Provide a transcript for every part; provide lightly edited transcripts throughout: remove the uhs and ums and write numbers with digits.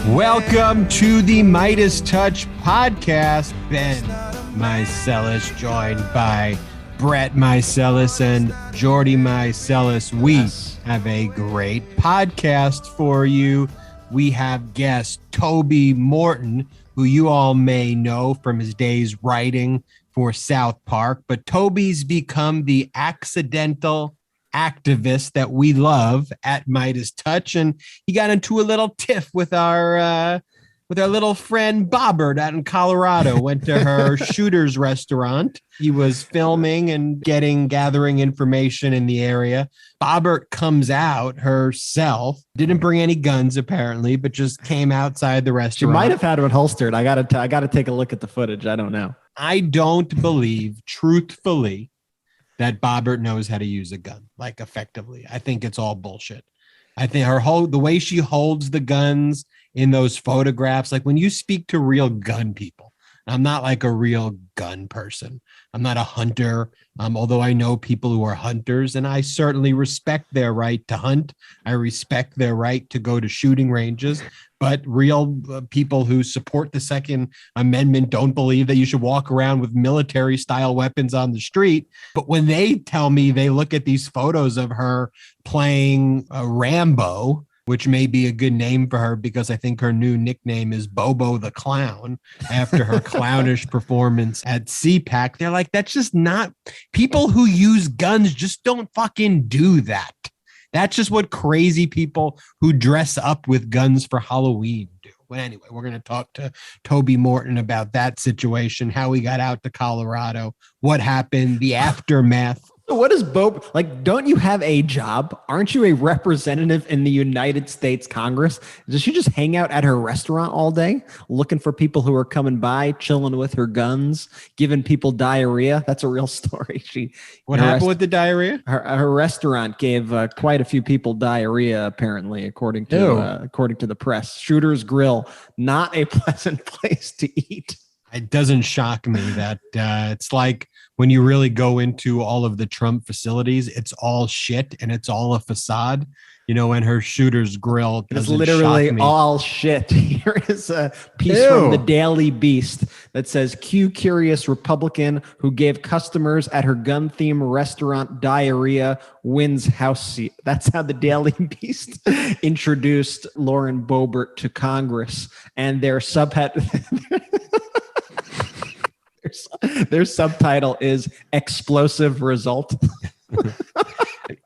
Welcome to the Midas Touch podcast. Ben Meiselas, joined by Brett Meiselas and Jordy Meiselas. We have a great podcast for you. We have guest Toby Morton, who you all may know from his days writing for South Park, but Toby's become the accidental activist that we love at Midas Touch, and he got into a little tiff with our little friend Bobbert out in Colorado. Went to her Shooter's restaurant. He was filming and gathering information in the area. Bobbert comes out herself, didn't bring any guns apparently, but just came outside the restaurant. She might have had one holstered. I gotta take a look at the footage. I don't know. I don't believe, truthfully, that Bobbert knows how to use a gun, like effectively. I think it's all bullshit. I think the way she holds the guns in those photographs, like when you speak to real gun people, I'm not like a real gun person. I'm not a hunter, although I know people who are hunters, and I certainly respect their right to hunt. I respect their right to go to shooting ranges. But real people who support the Second Amendment don't believe that you should walk around with military-style weapons on the street. But when they tell me they look at these photos of her playing Rambo, which may be a good name for her because I think her new nickname is Bobo the Clown after her clownish performance at CPAC, they're like, that's just not... People who use guns just don't fucking do that. That's just what crazy people who dress up with guns for Halloween do. But anyway, we're going to talk to Toby Morton about that situation, how he got out to Colorado, what happened, the aftermath. What is Bob like? Don't you have a job? Aren't you a representative in the United States Congress? Does she just hang out at her restaurant all day looking for people who are coming by, chilling with her guns, giving people diarrhea? That's a real story. What happened with the diarrhea? Her restaurant gave quite a few people diarrhea, apparently, according to the press. Shooter's Grill, not a pleasant place to eat. It doesn't shock me that it's like when you really go into all of the Trump facilities, it's all shit and it's all a facade. You know, when her Shooter's Grill is literally all shit. Here is a piece from the Daily Beast that says, Q curious Republican who gave customers at her gun-themed restaurant diarrhea wins House seat. That's how the Daily Beast introduced Lauren Boebert to Congress, and their Their subtitle is Explosive Result.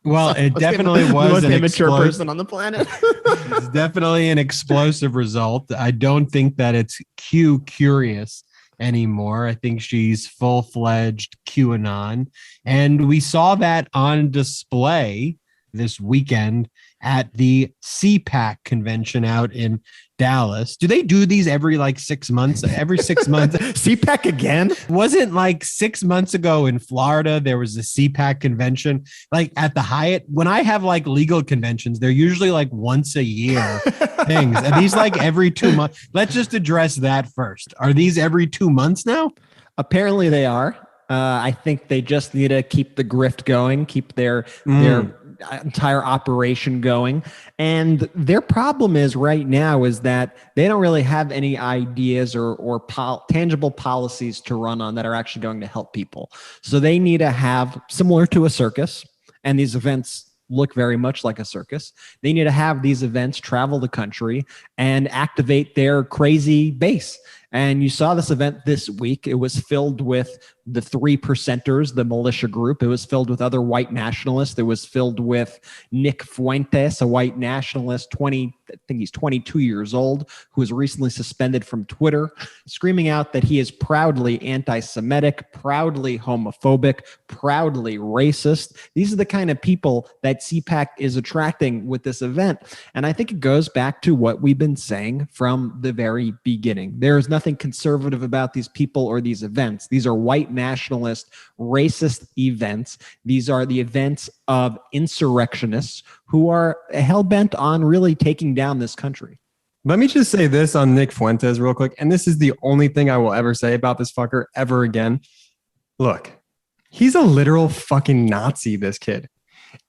Well, it definitely was an immature person on the planet. It's definitely an explosive result. I don't think that it's Q curious anymore. I think she's full-fledged QAnon. And we saw that on display this weekend at the CPAC convention out in Dallas. Do they do these every 6 months? Every 6 months? CPAC again? Wasn't 6 months ago in Florida, there was a CPAC convention at the Hyatt? When I have legal conventions, they're usually once a year things. Are these every 2 months? Let's just address that first. Are these every 2 months now? Apparently they are. I think they just need to keep the grift going, keep their entire operation going. And their problem is right now is that they don't really have any ideas or tangible policies to run on that are actually going to help people. So they need to have, similar to a circus, and these events look very much like a circus, they need to have these events travel the country and activate their crazy base. And you saw this event this week. It was filled with the 3%ers, the militia group. It was filled with other white nationalists. It was filled with Nick Fuentes, a white nationalist, I think he's 22 years old, who was recently suspended from Twitter, screaming out that he is proudly anti-Semitic, proudly homophobic, proudly racist. These are the kind of people that CPAC is attracting with this event. And I think it goes back to what we've been saying from the very beginning. There is nothing conservative about these people or these events. These are white nationalist, racist events. These are the events of insurrectionists who are hell-bent on really taking down this country. Let me just say this on Nick Fuentes real quick, and this is the only thing I will ever say about this fucker ever again. Look, he's a literal fucking Nazi, this kid.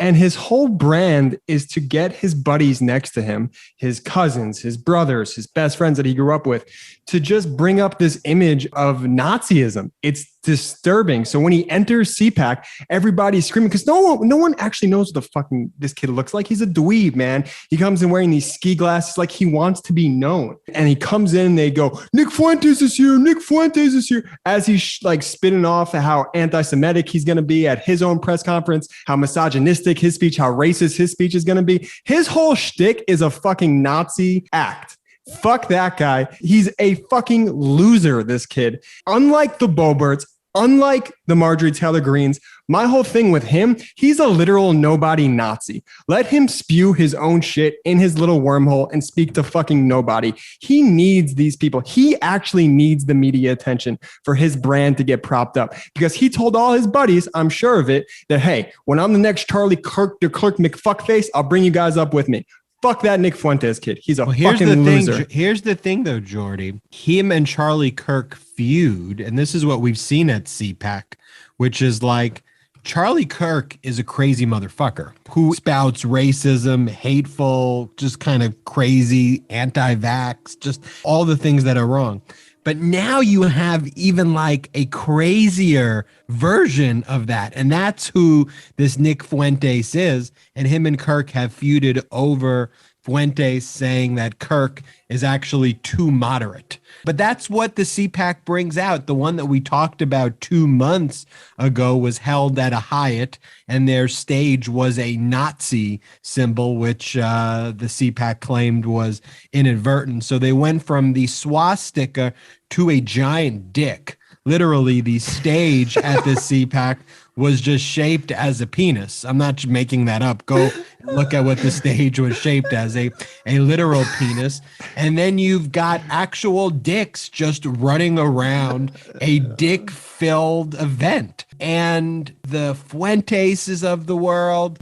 And his whole brand is to get his buddies next to him, his cousins, his brothers, his best friends that he grew up with, to just bring up this image of Nazism. It's disturbing. So when he enters CPAC, everybody's screaming because no one actually knows what the fucking this kid looks like. He's a dweeb, man. He comes in wearing these ski glasses like he wants to be known. And he comes in and they go, Nick Fuentes is here. Nick Fuentes is here. As he's like spitting off how anti-Semitic he's going to be at his own press conference, how misogynistic his speech, how racist his speech is going to be. His whole shtick is a fucking Nazi act. Fuck that guy. He's a fucking loser, this kid. Unlike the Boberts, unlike the Marjorie Taylor Greens, my whole thing with him, he's a literal nobody Nazi. Let him spew his own shit in his little wormhole and speak to fucking nobody. He needs these people. He actually needs the media attention for his brand to get propped up because he told all his buddies, I'm sure of it, that, hey, when I'm the next Charlie Kirk McFuckface, I'll bring you guys up with me. Fuck that Nick Fuentes kid. He's a fucking loser. Here's the thing, though, Jordy. Him and Charlie Kirk feud, and this is what we've seen at CPAC, which is like Charlie Kirk is a crazy motherfucker who spouts racism, hateful, just kind of crazy, anti-vax, just all the things that are wrong. But now you have even like a crazier version of that. And that's who this Nick Fuentes is. And him and Kirk have feuded over Fuentes saying that Kirk is actually too moderate. But that's what the CPAC brings out. The one that we talked about 2 months ago was held at a Hyatt, and their stage was a Nazi symbol, which the CPAC claimed was inadvertent. So they went from the swastika to a giant dick. Literally, the stage at the CPAC was just shaped as a penis. I'm not making that up. Go look at what the stage was shaped as, a literal penis. And then you've got actual dicks just running around a dick-filled event. And the Fuenteses of the world,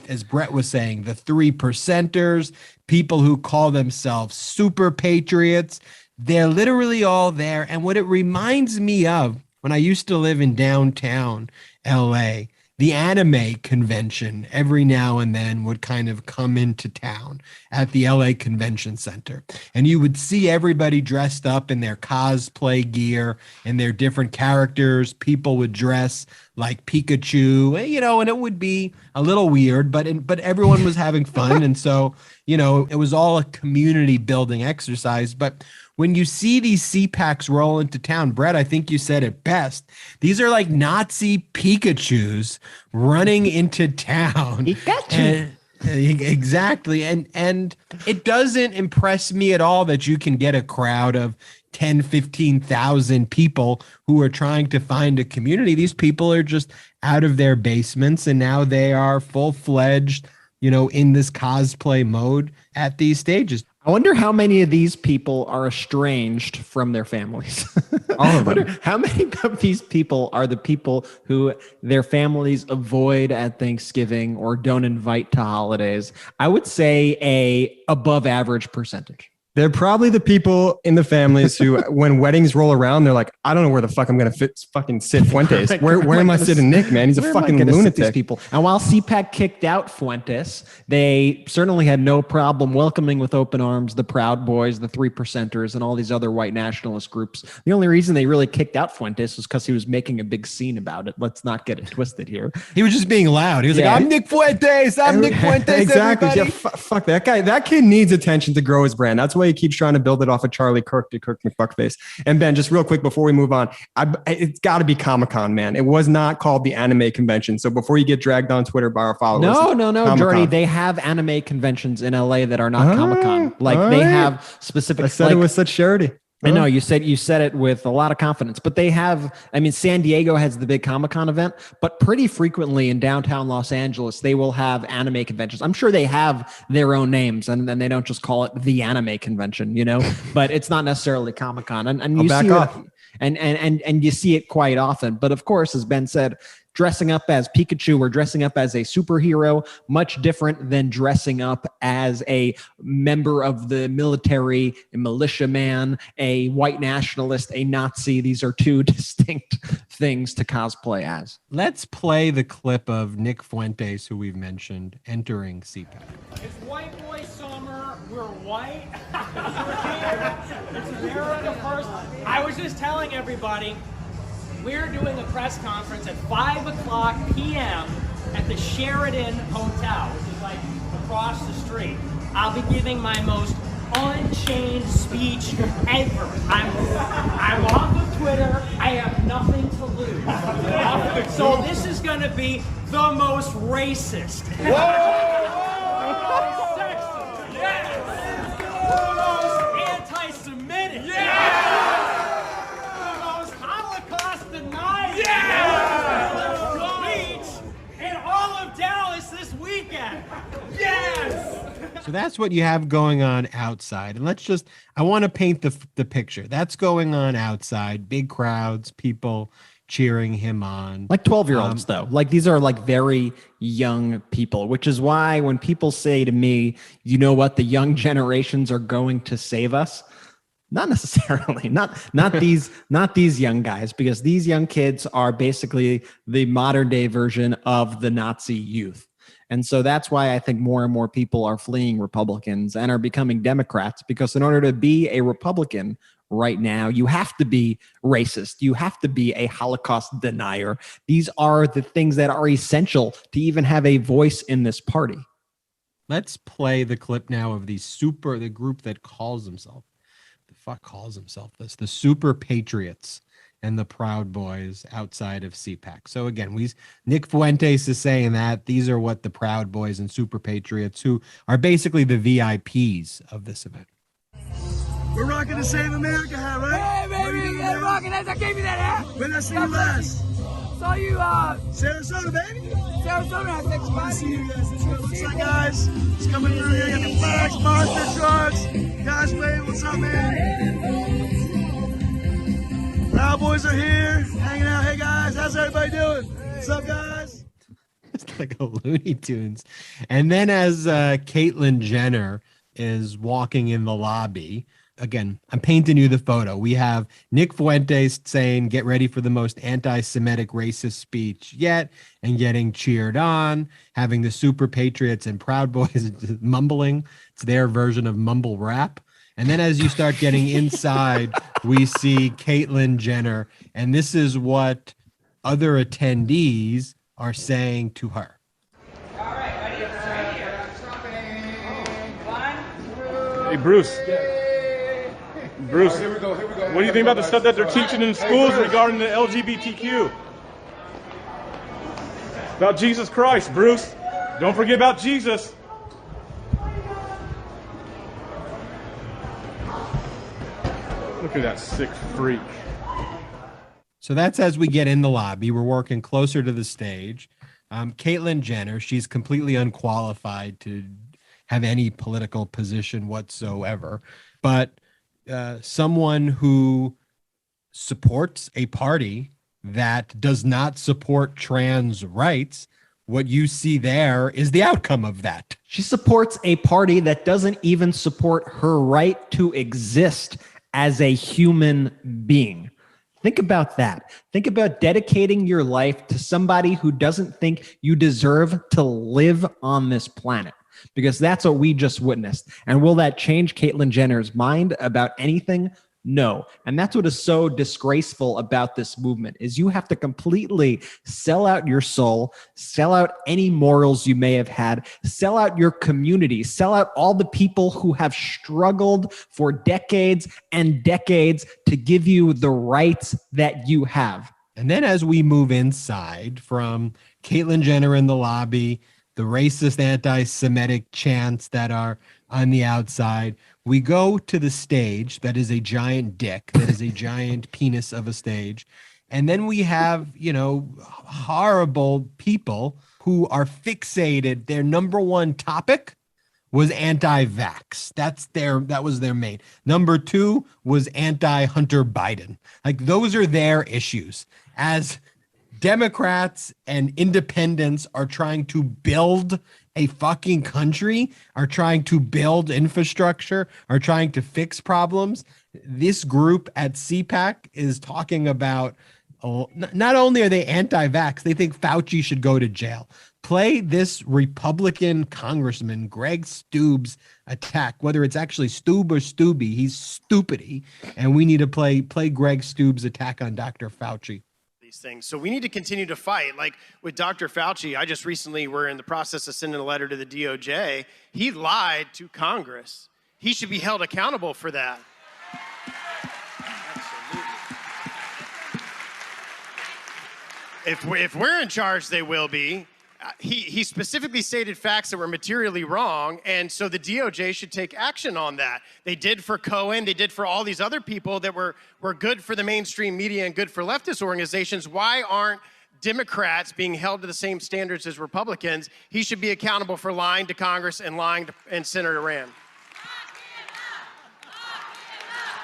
as Brett was saying, the 3%ers, people who call themselves super patriots, they're literally all there. And what it reminds me of, when I used to live in downtown LA, the anime convention every now and then would kind of come into town at the LA Convention Center. And you would see everybody dressed up in their cosplay gear and their different characters. People would dress like Pikachu, you know, and it would be a little weird, but everyone was having fun. And so, you know, it was all a community building exercise. But when you see these CPACs roll into town, Brett, I think you said it best. These are like Nazi Pikachus running into town. Pikachu. Exactly. And it doesn't impress me at all that you can get a crowd of 10, 15,000 people who are trying to find a community. These people are just out of their basements and now they are full-fledged, you know, in this cosplay mode at these stages. I wonder how many of these people are estranged from their families. All of them. How many of these people are the people who their families avoid at Thanksgiving or don't invite to holidays? I would say a above average percentage. They're probably the people in the families who, when weddings roll around, they're like, I don't know where the fuck I'm going to fucking sit Fuentes. Where am I sitting Nick, man? He's a fucking lunatic. These people. And while CPAC kicked out Fuentes, they certainly had no problem welcoming with open arms the Proud Boys, the 3%ers, and all these other white nationalist groups. The only reason they really kicked out Fuentes was because he was making a big scene about it. Let's not get it twisted here. He was just being loud. He was like, I'm Nick Fuentes. I'm Nick Fuentes. Exactly. Everybody. Yeah, fuck that guy. That kid needs attention to grow his brand. That's why he keeps trying to build it off of Charlie Kirk to Kirk McFuckface. And Ben, just real quick before we move on, it's got to be Comic-Con, man. It was not called the anime convention. So before you get dragged on Twitter by our followers. No, Comic-Con. Jordy, they have anime conventions in LA that are not Comic-Con. Like they have specific. I said it with such surety. I know you said it with a lot of confidence, but they have, I mean, San Diego has the big Comic-Con event, but pretty frequently in downtown Los Angeles, they will have anime conventions. I'm sure they have their own names and then they don't just call it the anime convention, you know, but it's not necessarily Comic-Con. And you see it, and you see it quite often. But of course, as Ben said, dressing up as Pikachu or dressing up as a superhero, much different than dressing up as a member of the military, a militiaman, a white nationalist, a Nazi. These are two distinct things to cosplay as. Let's play the clip of Nick Fuentes, who we've mentioned, entering CPAC. It's white boy summer. We're white. We're here. It's America first. I was just telling everybody, we're doing a press conference at 5 p.m. at the Sheridan Hotel, which is like across the street. I'll be giving my most unchained speech ever. I'm off of Twitter. I have nothing to lose. So this is going to be the most racist. The most sexist. Yes. The most anti-Semitic. Yes. The most Holocaust denying. Yes. Speech in all of Dallas this weekend. Yes. So that's what you have going on outside. And I want to paint the picture. That's going on outside, big crowds, people cheering him on. Like 12-year-olds, though. Like, these are like very young people, which is why when people say to me, you know what, the young generations are going to save us. Not necessarily, not these young guys, because these young kids are basically the modern day version of the Nazi youth. And so that's why I think more and more people are fleeing Republicans and are becoming Democrats, because in order to be a Republican right now, you have to be racist. You have to be a Holocaust denier. These are the things that are essential to even have a voice in this party. Let's play the clip now of the group that calls themselves, the Super Patriots and the Proud Boys outside of CPAC. So again, Nick Fuentes is saying that these are what the Proud Boys and Super Patriots, who are basically the VIPs of this event. We're rocking the Save America hat, right? Hey, baby, yeah, rocking that. I gave you that hat. When did I see you last? Saw you, Sarasota, baby. Sarasota has next Good to see you guys. Let's go. What's up, guys? It's coming through here. Got the flags, monster trucks. Guys, wave. What's up, man? Proud Boys are here, hanging out. Hey, guys, how's everybody doing? What's up, guys? It's like a Looney Tunes. And then as Caitlyn Jenner is walking in the lobby, again, I'm painting you the photo. We have Nick Fuentes saying, get ready for the most anti-Semitic racist speech yet, and getting cheered on, having the Super Patriots and Proud Boys mumbling. It's their version of mumble rap. And then as you start getting inside, we see Caitlyn Jenner, and this is what other attendees are saying to her. All right, ready? Right here. Hey, Bruce. Bruce, here we go. What do you think about the stuff that they're teaching in schools regarding the LGBTQ? About Jesus Christ, Bruce. Don't forget about Jesus. Look at that sick freak. So that's as we get in the lobby. We're working closer to the stage. Caitlyn Jenner, she's completely unqualified to have any political position whatsoever, but someone who supports a party that does not support trans rights, what you see there is the outcome of that. She supports a party that doesn't even support her right to exist as a human being. Think about that. Think about dedicating your life to somebody who doesn't think you deserve to live on this planet, because that's what we just witnessed. And will that change Caitlyn Jenner's mind about anything? No. And that's what is so disgraceful about this movement, is you have to completely sell out your soul, sell out any morals you may have had, sell out your community, sell out all the people who have struggled for decades and decades to give you the rights that you have. And then as we move inside from Caitlyn Jenner in the lobby, the racist anti-Semitic chants that are on the outside, we go to the stage that is a giant dick, that is a giant penis of a stage. And then we have, horrible people who are fixated. Their number one topic was anti-vax. That was their main. Number two was anti-Hunter Biden. Like, those are their issues. As Democrats and independents are trying to build a fucking country, are trying to build infrastructure, are trying to fix problems, this group at CPAC is talking about not only are they anti-vax, they think Fauci should go to jail. Play this Republican Congressman Greg Stubbs attack, whether it's actually Stube or Stubby, he's stupidity, and we need to play Greg Stubbs attack on Dr. Fauci. These things. So we need to continue to fight. Like with Dr. Fauci, I just recently were in the process of sending a letter to the DOJ. He lied to Congress. He should be held accountable for that. If we're in charge, they will be. He specifically stated facts that were materially wrong, and so the DOJ should take action on that. They did for Cohen, they did for all these other people that were good for the mainstream media and good for leftist organizations. Why aren't Democrats being held to the same standards as Republicans? He should be accountable for lying to Congress and lying to Senator Rand.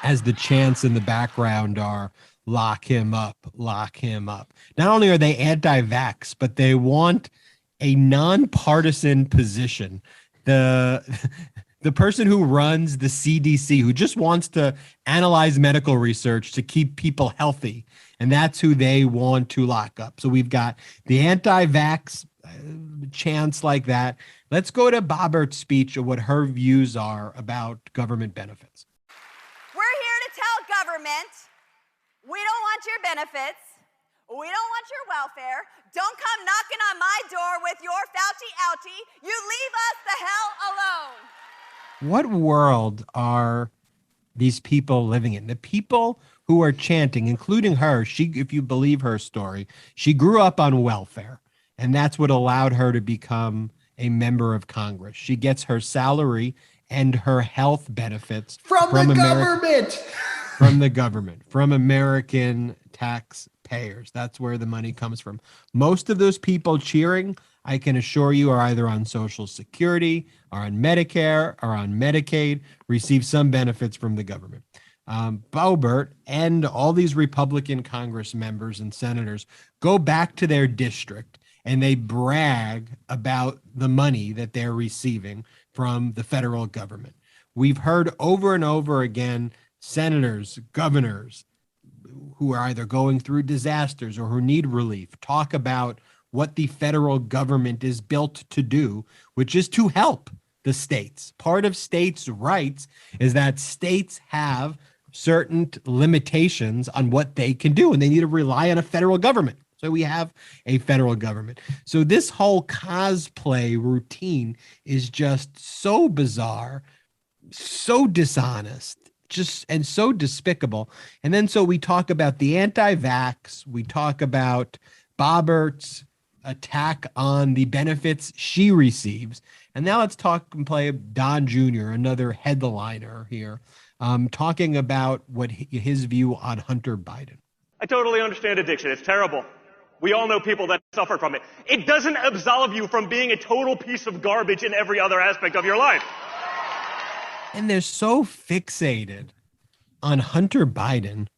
As the chants in the background are, lock him up, lock him up. Not only are they anti-vax, but they want a nonpartisan position. The person who runs the CDC, who just wants to analyze medical research to keep people healthy, and that's who they want to lock up. So we've got the anti-vax chants like that. Let's go to Bobbert's speech of what her views are about government benefits. We're here to tell government, we don't want your benefits. We don't want your welfare. Don't come knocking on my door with your Fauci outie. You leave us the hell alone. What world are these people living in? The people who are chanting, including her, if you believe her story, she grew up on welfare, and that's what allowed her to become a member of Congress. She gets her salary and her health benefits From the government. From the government, from American taxpayers. That's where the money comes from. Most of those people cheering, I can assure you, are either on Social Security, are on Medicare, are on Medicaid, receive some benefits from the government. Boebert and all these Republican Congress members and senators go back to their district and they brag about the money that they're receiving from the federal government. We've heard over and over again senators, governors who are either going through disasters or who need relief talk about what the federal government is built to do, which is to help the states. Part of states' rights is that states have certain limitations on what they can do, and they need to rely on a federal government. So we have a federal government. So this whole cosplay routine is just so bizarre, so dishonest, and so despicable. And then so we talk about the anti-vax, we talk about Bobbert's attack on the benefits she receives. And now let's talk and play Don Jr., another headliner here, talking about what his view on Hunter Biden. I totally understand addiction. It's terrible. We all know people that suffer from it. It doesn't absolve you from being a total piece of garbage in every other aspect of your life. And they're so fixated on Hunter Biden,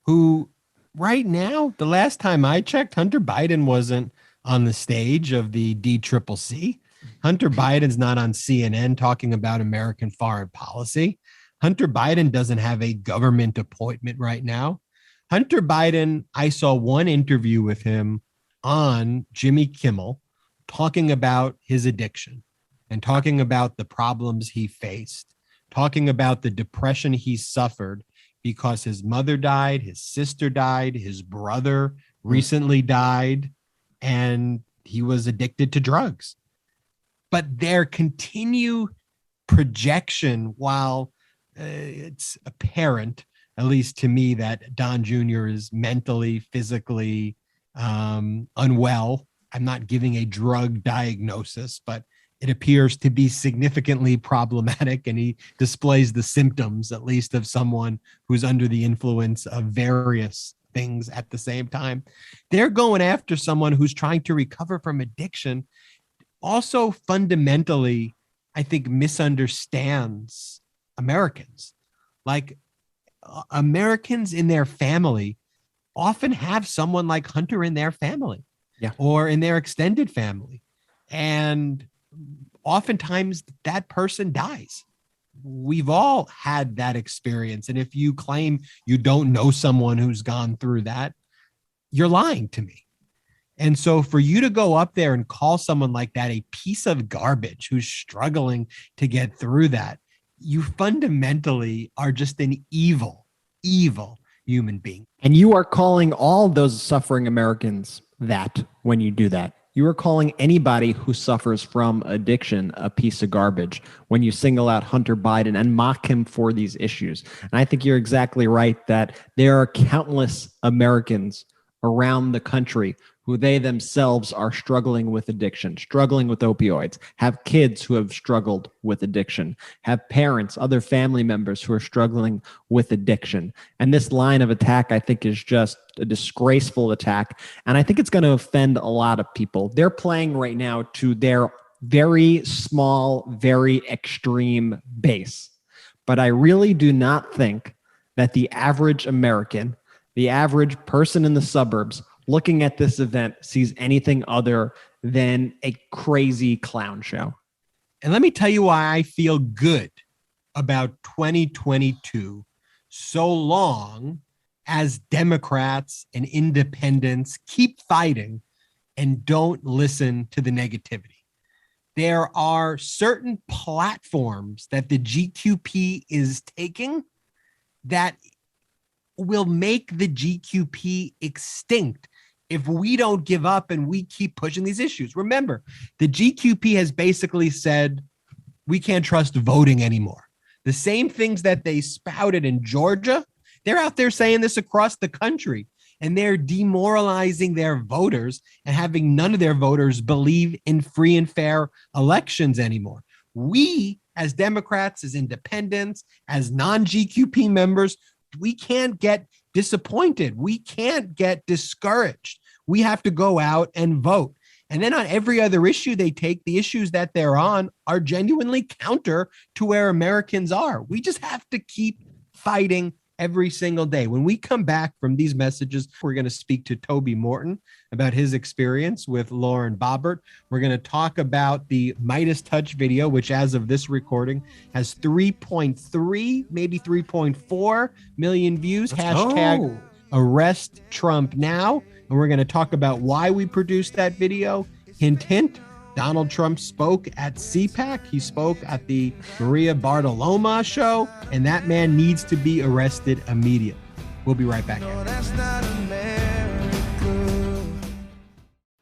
who right now, the last time I checked, Hunter Biden wasn't on the stage of the DCCC. Hunter Biden's not on CNN talking about American foreign policy. Hunter Biden doesn't have a government appointment right now. Hunter Biden, I saw one interview with him on Jimmy Kimmel talking about his addiction and talking about the problems he faced, talking about the depression he suffered because his mother died, his sister died, his brother recently died, and he was addicted to drugs. But their continued projection, while it's apparent, at least to me, that Don Jr. is mentally, physically unwell. I'm not giving a drug diagnosis, but it appears to be significantly problematic, and he displays the symptoms, at least, of someone who's under the influence of various things at the same time. They're going after someone who's trying to recover from addiction. Also, fundamentally, I think misunderstands Americans. Like, Americans in their family often have someone like Hunter in their family, or in their extended family. And oftentimes that person dies. We've all had that experience. And if you claim you don't know someone who's gone through that, you're lying to me. And so for you to go up there and call someone like that a piece of garbage who's struggling to get through that, you fundamentally are just an evil human being. And you are calling all those suffering Americans that when you do that. You are calling anybody who suffers from addiction a piece of garbage when you single out Hunter Biden and mock him for these issues. And I think you're exactly right that there are countless Americans around the country who they themselves are struggling with addiction, struggling with opioids, have kids who have struggled with addiction, have parents, other family members who are struggling with addiction. And this line of attack, I think, is just a disgraceful attack. And I think it's going to offend a lot of people. They're playing right now to their very small, very extreme base. But I really do not think that the average American, the average person in the suburbs, looking at this event sees anything other than a crazy clown show. And let me tell you why I feel good about 2022 so long as Democrats and independents keep fighting and don't listen to the negativity. There are certain platforms that the GQP is taking that will make the GQP extinct if we don't give up and we keep pushing these issues. Remember, the GQP has basically said we can't trust voting anymore. The same things that they spouted in Georgia, they're out there saying this across the country, and they're demoralizing their voters and having none of their voters believe in free and fair elections anymore. We, as Democrats, as independents, as non-GQP members, we can't get disappointed. We can't get discouraged. We have to go out and vote. And then on every other issue they take, the issues that they're on are genuinely counter to where Americans are. We just have to keep fighting every single day. When we come back from these messages, we're going to speak to Toby Morton about his experience with Lauren Boebert. We're going to talk about the Midas Touch video, which as of this recording has 3.3, maybe 3.4 million views. Hashtag arrest Trump now. And we're going to talk about why we produced that video. Hint, hint. Donald Trump spoke at CPAC. He spoke at the Maria Bartoloma show, and that man needs to be arrested immediately. We'll be right back.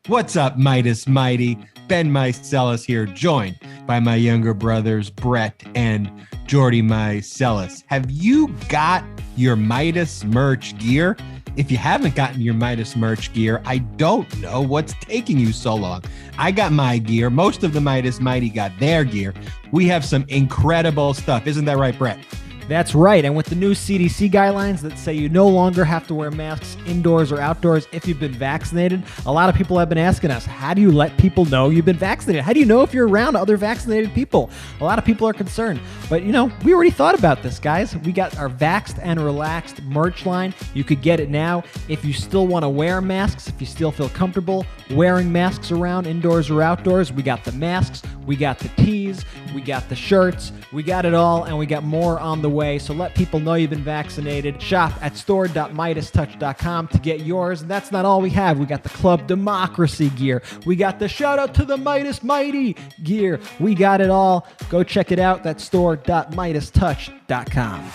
What's up, Midas Mighty? Ben Mycelis here, joined by my younger brothers, Brett and Jordy Mycelis. Have you got your Midas merch gear? If you haven't gotten your Midas merch gear, I don't know what's taking you so long. I got my gear. Most of the Midas Mighty got their gear. We have some incredible stuff. Isn't that right, Brett? That's right. And with the new CDC guidelines that say you no longer have to wear masks indoors or outdoors if you've been vaccinated, a lot of people have been asking us, how do you let people know you've been vaccinated? How do you know if you're around other vaccinated people? A lot of people are concerned. But, you know, we already thought about this, guys. We got our Vaxxed and Relaxed merch line. You could get it now. If you still want to wear masks, if you still feel comfortable wearing masks around indoors or outdoors, we got the masks, we got the tees, we got the shirts, we got it all, and we got more on the way. So let people know you've been vaccinated. Shop at store.midastouch.com to get yours. And that's not all we have. We got the Club Democracy gear. We got the shout out to the Midas Mighty gear. We got it all. Go check it out. That's store.midastouch.com.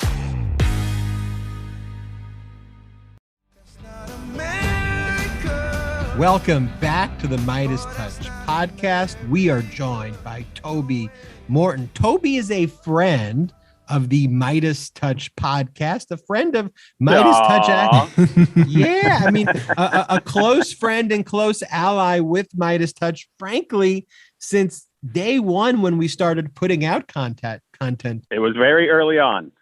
Welcome back to the Midas Touch podcast. We are joined by Toby Morton. Toby is a friend of the Midas Touch podcast, a friend of Midas Touch. Yeah, I mean, a close friend and close ally with Midas Touch, frankly, since day one when we started putting out content. It was very early on.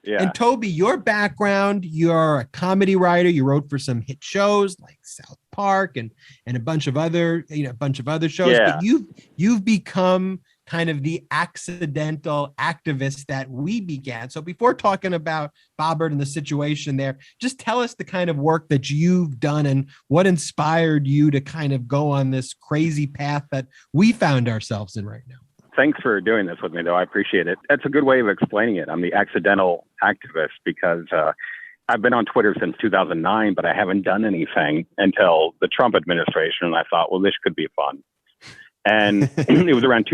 Yeah. And Toby, your background, you're a comedy writer. You wrote for some hit shows like South Park and a bunch of other shows. Yeah. But you've become kind of the accidental activist that we began. So before talking about Boebert and the situation there, just tell us the kind of work that you've done and what inspired you to kind of go on this crazy path that we found ourselves in right now. Thanks for doing this with me, though. I appreciate it. That's a good way of explaining it. I'm the accidental activist because I've been on Twitter since 2009, but I haven't done anything until the Trump administration. And I thought, well, this could be fun. And it was around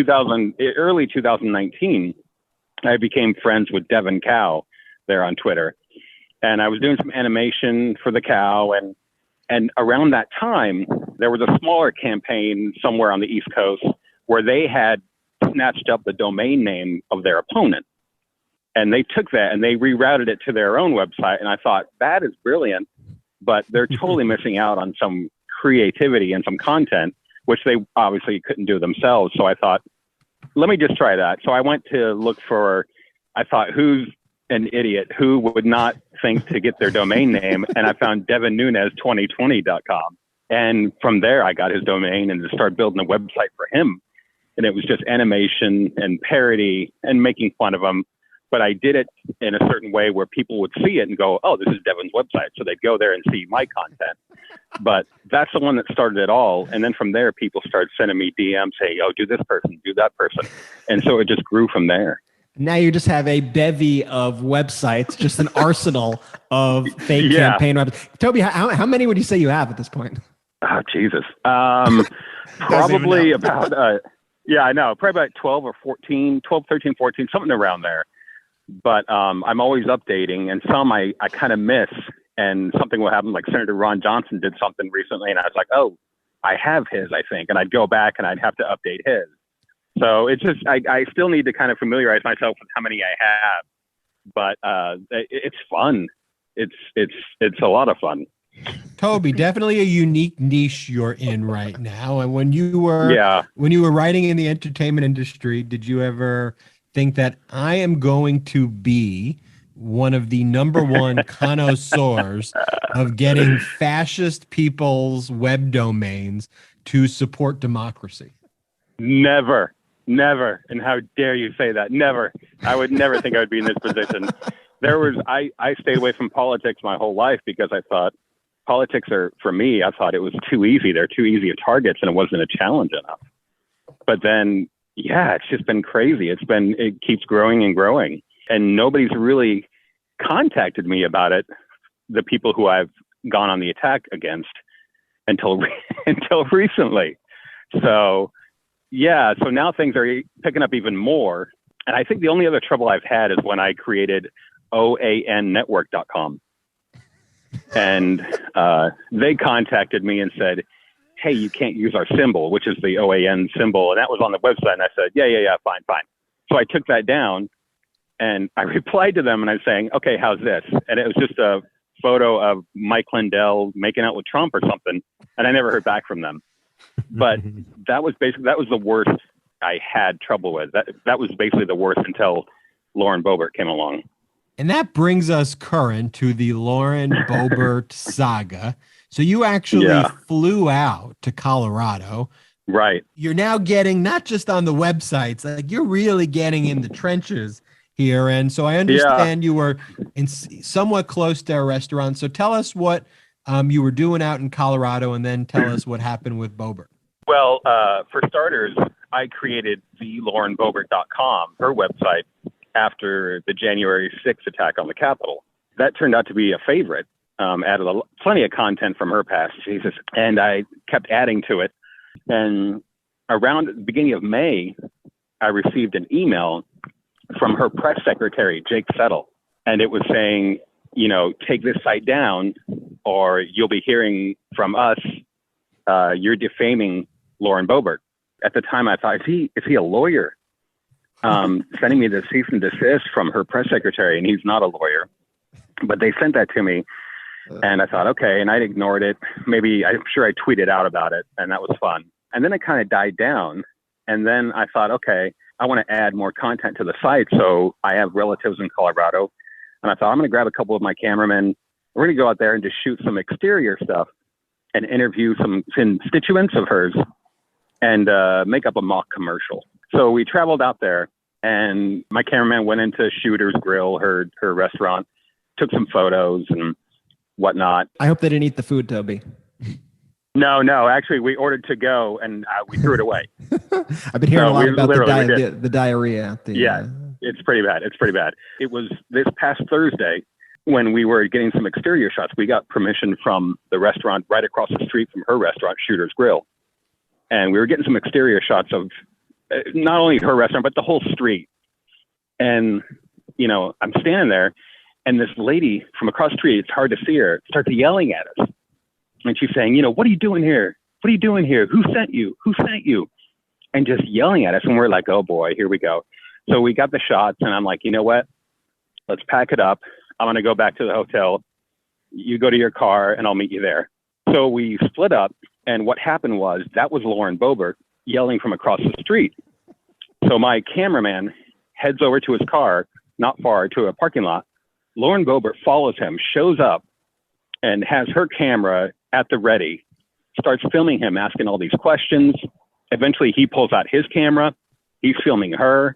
early 2019, I became friends with Devin Cow there on Twitter. And I was doing some animation for the cow. And around that time, there was a smaller campaign somewhere on the East Coast where they had snatched up the domain name of their opponent. And they took that and they rerouted it to their own website. And I thought, that is brilliant, but they're totally missing out on some creativity and some content, which they obviously couldn't do themselves. So I thought, let me just try that. So I went to look for, I thought, who's an idiot who would not think to get their domain name? And I found DevinNunez2020.com. And from there, I got his domain and started building a website for him. And it was just animation and parody and making fun of him. But I did it in a certain way where people would see it and go, oh, this is Devin's website. So they'd go there and see my content. But that's the one that started it all. And then from there, people started sending me DMs saying, oh, do this person, do that person. And so it just grew from there. Now you just have a bevy of websites, just an arsenal of fake campaign websites. Toby, how many would you say you have at this point? Oh, Jesus. Probably about, I know, probably about 12 or 14, 12, 13, 14, something around there. But I'm always updating, and some I kind of miss, and something will happen. Like Senator Ron Johnson did something recently, and I was like, oh, I have his, I think. And I'd go back and I'd have to update his. So it's just, I still need to kind of familiarize myself with how many I have. But it's fun. It's a lot of fun. Toby, definitely a unique niche you're in right now. And when you were writing in the entertainment industry, did you ever think that I am going to be one of the number one connoisseurs of getting fascist people's web domains to support democracy? Never. And how dare you say that? Never. I would never think I would be in this position. I stayed away from politics my whole life because I thought politics for me, I thought it was too easy. They're too easy of targets and it wasn't a challenge enough. But then, it's just been crazy. It keeps growing and growing, and nobody's really contacted me about it. The people who I've gone on the attack against until recently. So now things are picking up even more. And I think the only other trouble I've had is when I created oannetwork.com, and they contacted me and said, hey, you can't use our symbol, which is the OAN symbol. And that was on the website. And I said, yeah, fine. So I took that down and I replied to them and I was saying, okay, how's this? And it was just a photo of Mike Lindell making out with Trump or something. And I never heard back from them. But that was the worst I had trouble with. That was basically the worst until Lauren Boebert came along. And that brings us current to the Lauren Boebert saga. So you actually flew out to Colorado. Right. You're now getting not just on the websites, like you're really getting in the trenches here. And so I understand you were somewhat close to a restaurant. So tell us what you were doing out in Colorado, and then tell us what happened with Boebert. Well, for starters, I created thelaurenboebert.com, her website, after the January 6th attack on the Capitol. That turned out to be a favorite. Added plenty of content from her past, Jesus. And I kept adding to it. And around the beginning of May, I received an email from her press secretary, Jake Settle. And it was saying, take this site down or you'll be hearing from us. You're defaming Lauren Boebert. At the time, I thought, is he a lawyer? Sending me the cease and desist from her press secretary, and he's not a lawyer. But they sent that to me. And I thought, okay, and I ignored it. Maybe I'm sure I tweeted out about it, and that was fun. And then it kind of died down. And then I thought, okay, I want to add more content to the site. So I have relatives in Colorado. And I thought, I'm going to grab a couple of my cameramen. We're going to go out there and just shoot some exterior stuff and interview some constituents of hers and make up a mock commercial. So we traveled out there, and my cameraman went into Shooter's Grill, her restaurant, took some photos and whatnot. I hope they didn't eat the food, Toby. No. Actually, we ordered to go and we threw it away. I've been hearing a lot about the diarrhea. It's pretty bad. It was this past Thursday. when we were getting some exterior shots, we got permission from the restaurant right across the street from her restaurant, Shooter's Grill. And we were getting some exterior shots of not only her restaurant, but the whole street. And, you know, I'm standing there and this lady from across the street, it's hard to see her, starts yelling at us. And she's saying, you know, what are you doing here? What are you doing here? Who sent you? Who sent you? And just yelling at us. And we're like, oh boy, here we go. So we got the shots and I'm like, you know what? Let's pack it up. I'm going to go back to the hotel. You go to your car and I'll meet you there. So we split up. And what happened was that was Lauren Boebert yelling from across the street. So my cameraman heads over to his car, not far, to a parking lot. Lauren Boebert follows him, shows up, and has her camera at the ready, starts filming him, asking all these questions. Eventually, he pulls out his camera. He's filming her.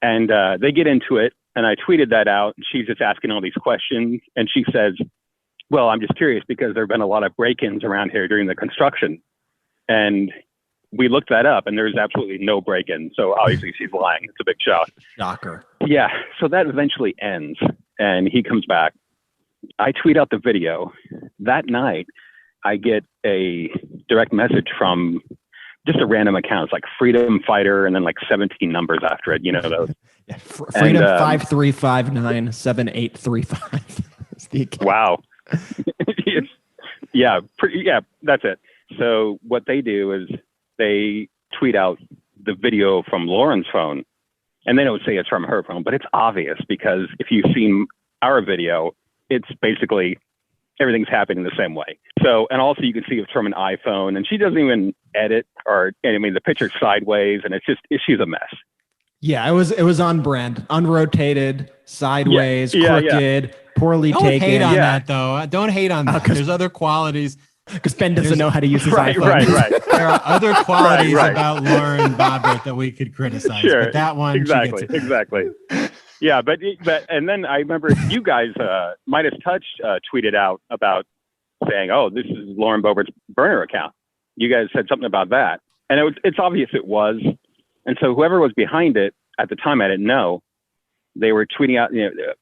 And they get into it. And I tweeted that out. She's just asking all these questions. And she says, well, I'm just curious because there have been a lot of break-ins around here during the construction. And we looked that up and there's absolutely no break-in. So obviously she's lying. It's a big shock. Shocker. Yeah. So that eventually ends and he comes back. I tweet out the video. That night, I get a direct message from just a random account. It's like Freedom Fighter and then like 17 numbers after it, you know, those. Yeah, Freedom 53597835. That's the account. Wow. Yeah, that's it. So what they do is they tweet out the video from Lauren's phone and they don't say it's from her phone, but it's obvious because if you've seen our video, it's basically everything's happening the same way. So, and also you can see it's from an iPhone and she doesn't even edit the picture's sideways and she's a mess. Yeah, it was on brand, unrotated, sideways, crooked, poorly Don't taken. hate on that though. Don't hate on that. There's other qualities. Because Ben doesn't know how to use his right, iPhone. Right. There are other qualities about Lauren Boebert that we could criticize. Sure. But that one, exactly. Yeah, but and then I remember you guys, Midas Touch tweeted out about saying, "Oh, this is Lauren Boebert's burner account." You guys said something about that, and it's obvious it was. And so whoever was behind it at the time, I didn't know. They were tweeting out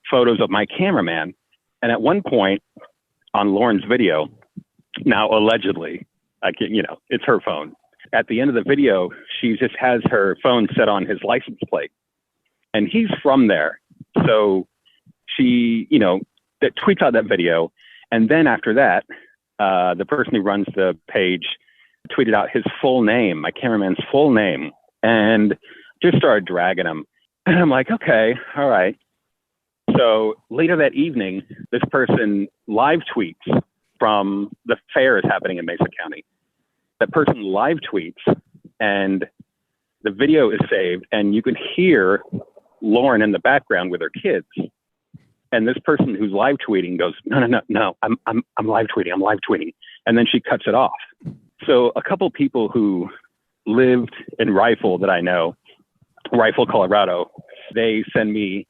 photos of my cameraman, and at one point on Lauren's video. Now, allegedly, it's her phone. At the end of the video, she just has her phone set on his license plate. And he's from there. So she, that tweets out that video. And then after that, the person who runs the page tweeted out his full name, my cameraman's full name, and just started dragging him. And I'm like, okay, all right. So later that evening, this person live tweets from the fair is happening in Mesa County. That person live tweets and the video is saved and you can hear Lauren in the background with her kids. And this person who's live tweeting goes, no, I'm live tweeting. And then she cuts it off. So a couple people who lived in Rifle that I know, Rifle, Colorado, they send me,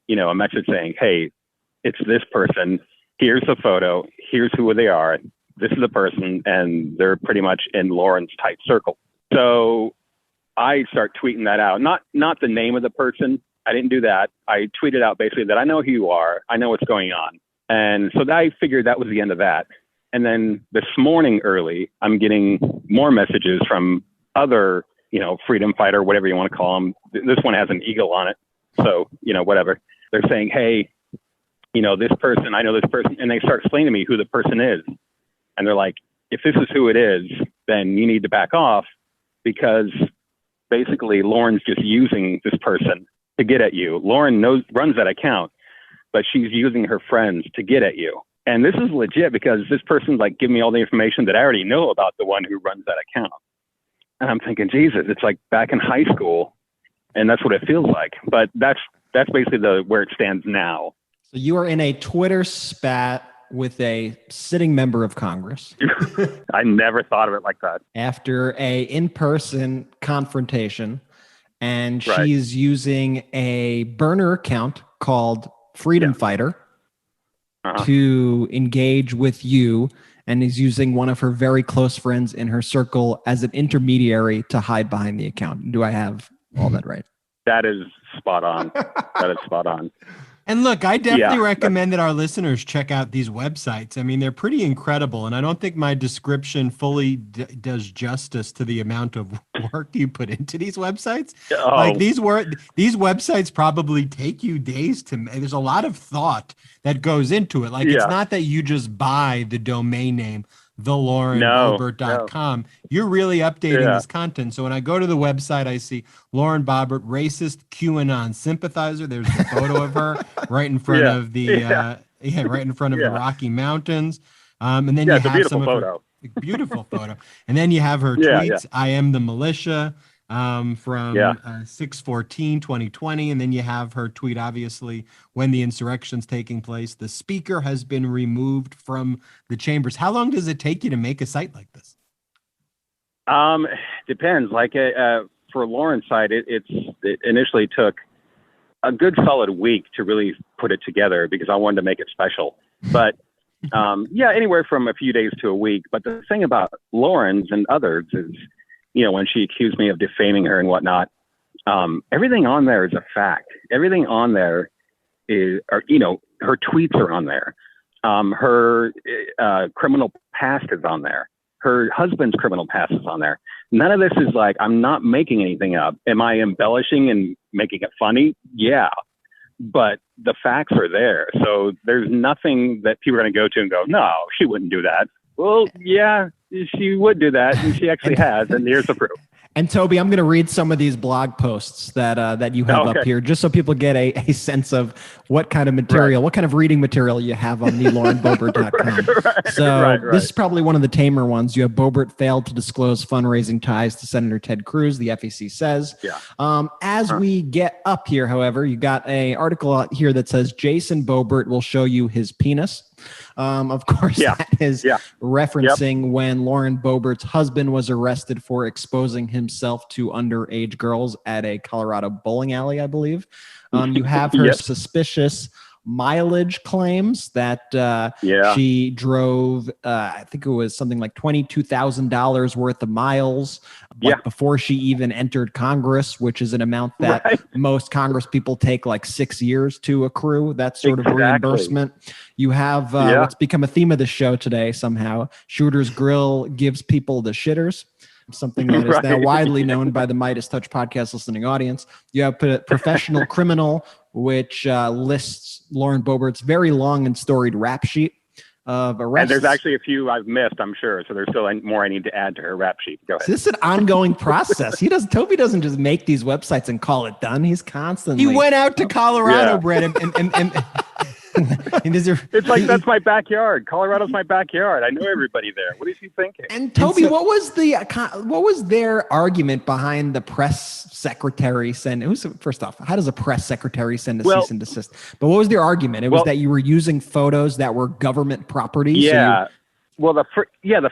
a message saying, hey, it's this person. Here's the photo. Here's who they are. This is the person. And they're pretty much in Lauren's tight circle. So I start tweeting that out. Not the name of the person. I didn't do that. I tweeted out basically that I know who you are. I know what's going on. And so I figured that was the end of that. And then this morning early, I'm getting more messages from other, freedom fighter, whatever you want to call them. This one has an eagle on it. So, whatever. They're saying, hey, this person, I know this person. And they start explaining to me who the person is. And they're like, if this is who it is, then you need to back off because basically Lauren's just using this person to get at you. Lauren runs that account, but she's using her friends to get at you. And this is legit because this person's like giving me all the information that I already know about the one who runs that account. And I'm thinking, Jesus, it's like back in high school. And that's what it feels like. But that's basically where it stands now. So you are in a Twitter spat with a sitting member of Congress. I never thought of it like that. After a in-person confrontation, and she's using a burner account called Freedom Fighter to engage with you, and is using one of her very close friends in her circle as an intermediary to hide behind the account. Do I have all that right? That is spot on. That is spot on. And look, I definitely recommend that our listeners check out these websites. I mean, they're pretty incredible. And I don't think my description fully does justice to the amount of work you put into these websites. Like these websites probably take you days to make. There's a lot of thought that goes into it. Like, it's not that you just buy the domain name, thelaurenboebert.com. You're really updating this content. So when I go to the website, I see Lauren Boebert, racist QAnon sympathizer. There's a photo of her right in front of the right in front of the Rocky Mountains. And then you have some of her beautiful photo. And then you have her tweets. I am the militia from 6/14/2020. And then you have her tweet, obviously, when the insurrection's taking place. The speaker has been removed from the chambers. How long does it take you to make a site like this? Depends. Like for Lauren's site, it initially took a good solid week to really put it together because I wanted to make it special. But anywhere from a few days to a week. But the thing about Lauren's and others is, when she accused me of defaming her and whatnot, everything on there is a fact. Everything on there her tweets are on there. Her criminal past is on there. Her husband's criminal past is on there. None of this is like, I'm not making anything up. Am I embellishing and making it funny? Yeah. But the facts are there. So there's nothing that people are going to go to and go, no, she wouldn't do that. Well, yeah, she would do that, and she actually has, and here's the proof. And Toby, I'm going to read some of these blog posts that you have up here, just so people get a sense of what kind of material, what kind of reading material you have on thelaurenboebert.com. This is probably one of the tamer ones. You have Boebert failed to disclose fundraising ties to Senator Ted Cruz, the FEC says. As we get up here, however, you got an article out here that says Jason Boebert will show you his penis. Of course, that is referencing when Lauren Boebert's husband was arrested for exposing himself to underage girls at a Colorado bowling alley, I believe. You have her suspicious mileage claims that she drove, I think it was something like $22,000 worth of miles before she even entered Congress, which is an amount that most Congress people take like 6 years to accrue, that sort of reimbursement. You have what's become a theme of the show today somehow. Shooter's Grill gives people the shitters. Something that is now widely known by the Midas Touch podcast listening audience. You have Professional Criminal, which lists Lauren Boebert's very long and storied rap sheet of arrests. And there's actually a few I've missed, I'm sure. So there's still more I need to add to her rap sheet. Go ahead. So this is an ongoing process. Toby doesn't just make these websites and call it done. He's constantly. He went out to Colorado, Brett, and it's like, that's my backyard. Colorado's my backyard. I know everybody there. What is he thinking? And Toby, what was their argument behind the press secretary first off, how does a press secretary send a cease and desist? But what was their argument? It was that you were using photos that were government property. Yeah. The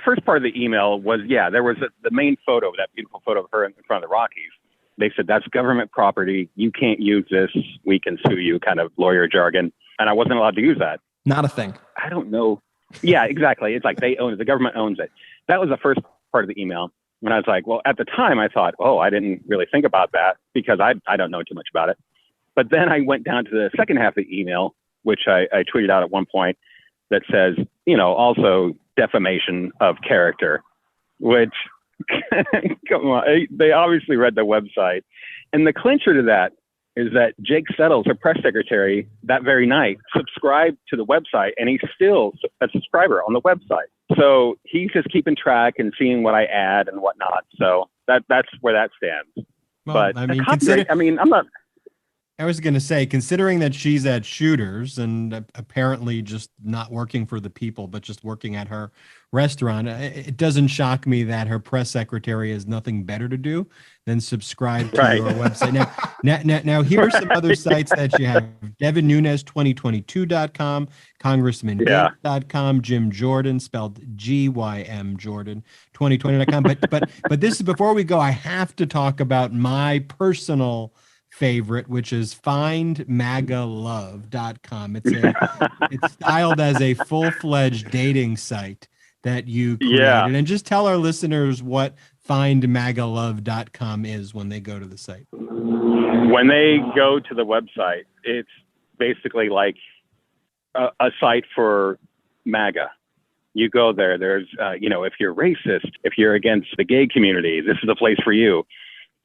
first part of the email was, there was the main photo, that beautiful photo of her in front of the Rockies. They said, that's government property. You can't use this. We can sue you, kind of lawyer jargon. And I wasn't allowed to use that. Not a thing. I don't know. Yeah, exactly. It's like they own it. The government owns it. That was the first part of the email. When I was like, well, at the time I thought, I didn't really think about that because I don't know too much about it. But then I went down to the second half of the email, which I tweeted out at one point, that says, also defamation of character, which, come on, they obviously read the website. And the clincher to that is that Jake Settles, her press secretary, that very night subscribed to the website, and he's still a subscriber on the website. So he's just keeping track and seeing what I add and whatnot. So that's where that stands. Well, but I'm not. I was going to say, considering that she's at Shooters and apparently just not working for the people, but just working at her restaurant, it doesn't shock me that her press secretary has nothing better to do than subscribe to your website. Now here's some other sites that you have. Devin Nunes 2022.com, congressman.com, Jim Jordan, spelled GYM Jordan 2020.com. But this is, before we go, I have to talk about my personal favorite, which is findmagalove.com. It's styled as a full-fledged dating site that you created. And just tell our listeners what findmagalove.com is when they go to the site. When they go to the website, it's basically like a site for MAGA. You go there. There's, if you're racist, if you're against the gay community, this is a place for you.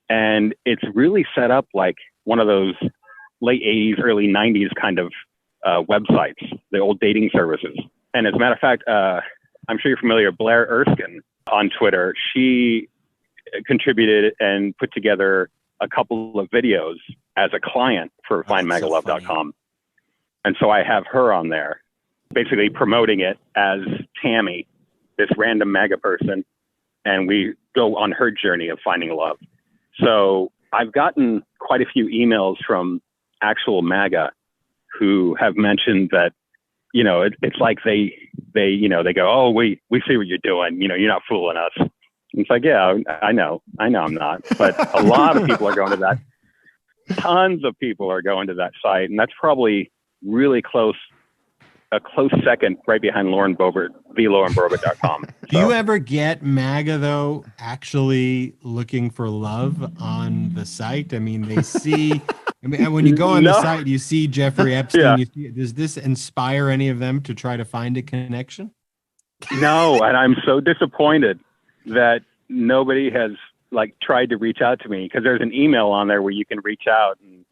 And it's really set up like one of those late 80s, early 90s kind of websites, the old dating services. And as a matter of fact, I'm sure you're familiar with Blair Erskine on Twitter. She contributed and put together a couple of videos as a client for findmagalove.com. And so I have her on there, basically promoting it as Tammy, this random MAGA person. And we go on her journey of finding love. So I've gotten quite a few emails from actual MAGA who have mentioned that, it's like they go, oh, we see what you're doing. You're not fooling us. And it's like, yeah, I know I'm not. But a lot of people are going to that. Tons of people are going to that site. And that's probably really a close second right behind Lauren Boebert, theLaurenBoebert.com. Do you ever get MAGA, though, actually looking for love on the site? I mean, they see, when you go on the site, you see Jeffrey Epstein. Yeah. Does this inspire any of them to try to find a connection? No, and I'm so disappointed that nobody has tried to reach out to me, because there's an email on there where you can reach out and,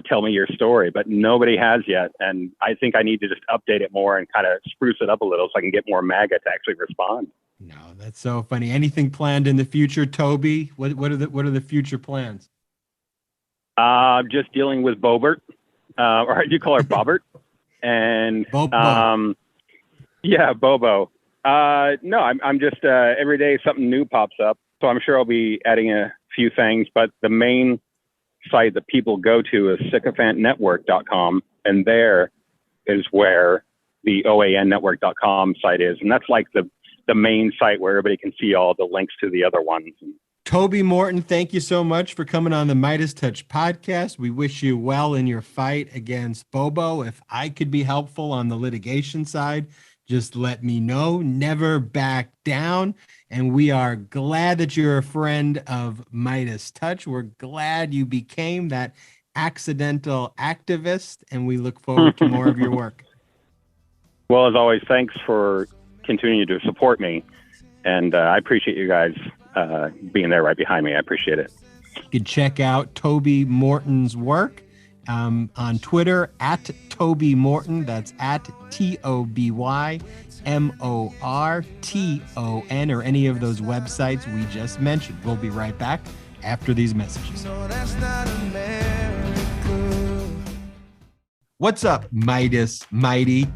tell me your story, but nobody has yet. And I think I need to just update it more and kind of spruce it up a little so I can get more MAGA to actually respond. No, that's so funny. Anything planned in the future, Toby? What are the future plans? Just dealing with Boebert, or do you call her Bobbert? And Bobo. Yeah, Bobo. No, I'm just every day something new pops up, so I'm sure I'll be adding a few things. But the main site that people go to is sycophantnetwork.com, and there is where the oannetwork.com site is, and that's like the main site where everybody can see all the links to the other ones. Toby Morton, thank you so much for coming on the Midas Touch podcast. We wish you well in your fight against Bobo. If I could be helpful on the litigation side, just let me know. Never back down. And we are glad that you're a friend of Midas Touch. We're glad you became that accidental activist, and we look forward to more of your work. Well, as always, thanks for continuing to support me. And I appreciate you guys being there right behind me. I appreciate it. You can check out Toby Morton's work on Twitter at Toby Morton. That's at TOBYMORTON, or any of those websites we just mentioned. We'll be right back after these messages. What's up, Midas Mighty?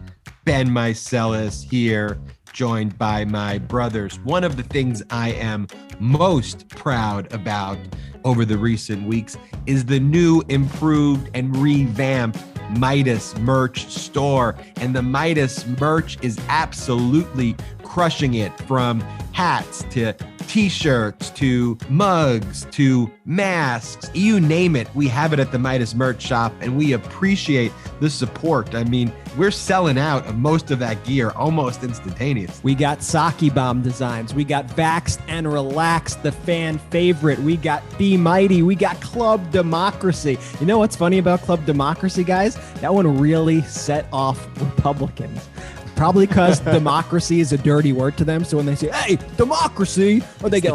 Ben Mycelis here, joined by my brothers. One of the things I am most proud about over the recent weeks is the new, improved, and revamped Midas merch store. And the Midas merch is absolutely crushing it, from hats to t-shirts to mugs to masks, you name it. We have it at the Midas merch shop, and we appreciate the support. I mean, we're selling out of most of that gear almost instantaneous. We got Saki Bomb designs. We got Vaxxed and Relaxed, the fan favorite. We got Be Mighty. We got Club Democracy. You know what's funny about Club Democracy, guys? That one really set off Republicans. Probably because democracy is a dirty word to them. So when they say, hey, democracy, or they get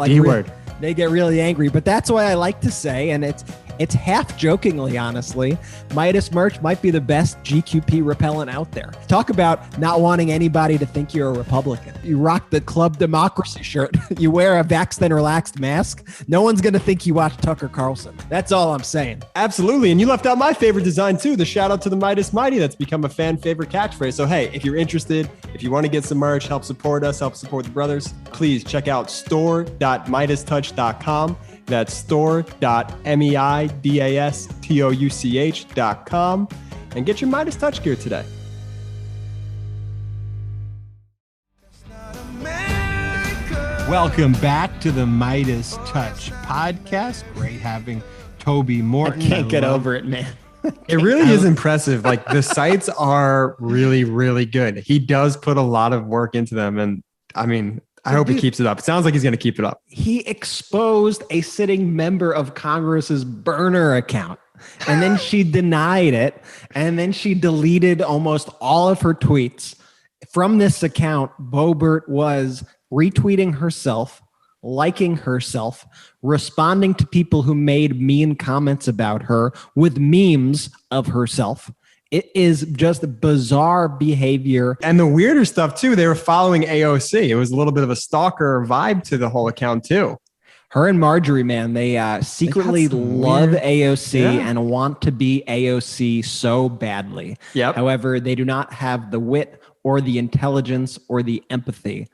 they get really angry. But that's why I like to say, and it's half jokingly, honestly, Midas merch might be the best GQP repellent out there. Talk about not wanting anybody to think you're a Republican. You rock the Club Democracy shirt. You wear a Vaxxed and Relaxed mask. No one's going to think you watch Tucker Carlson. That's all I'm saying. Absolutely. And you left out my favorite design too, the shout out to the Midas Mighty. That's become a fan favorite catchphrase. So, hey, if you're interested, if you want to get some merch, help support us, help support the brothers, please check out store.midastouch.com. That's store.midastouch.com, and get your Midas Touch gear today. Welcome back to the Midas Touch podcast. Great having Toby Morton. I can't get over it, man. It really is impressive. Like, the sites are really, really good. He does put a lot of work into them. And I mean, I hope he keeps it up. It sounds like he's going to keep it up. He exposed a sitting member of Congress's burner account. And then she denied it. And then she deleted almost all of her tweets. From this account, Boebert was retweeting herself, liking herself, responding to people who made mean comments about her with memes of herself. It is just bizarre behavior. And the weirder stuff, too, they were following AOC. It was a little bit of a stalker vibe to the whole account, too. Her and Marjorie, man, they secretly love weird- AOC Yeah. and want to be AOC so badly. Yep. However, they do not have the wit or the intelligence or the empathy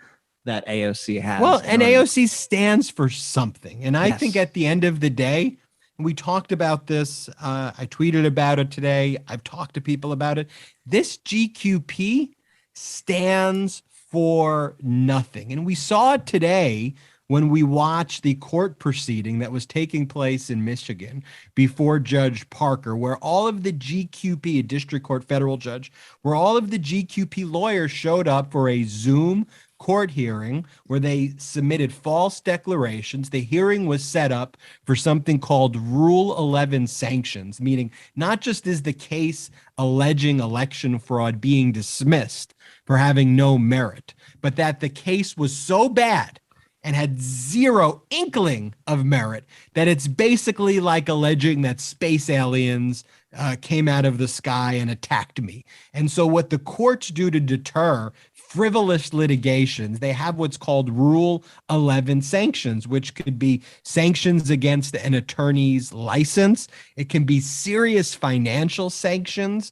that AOC has. Well, and AOC stands for something. And I Yes. think at the end of the day, we talked about this. I tweeted about it today. I've talked to people about it. This GQP stands for nothing. And we saw it today when we watched the court proceeding that was taking place in Michigan before Judge Parker, where all of the GQP, a district court federal judge, where all of the GQP lawyers showed up for a Zoom court hearing where they submitted false declarations. The hearing was set up for something called Rule 11 sanctions, meaning not just is the case alleging election fraud being dismissed for having no merit, but that the case was so bad and had zero inkling of merit that it's basically like alleging that space aliens came out of the sky and attacked me. And so what the courts do to deter frivolous litigations, they have what's called Rule 11 sanctions, which could be sanctions against an attorney's license. It can be serious financial sanctions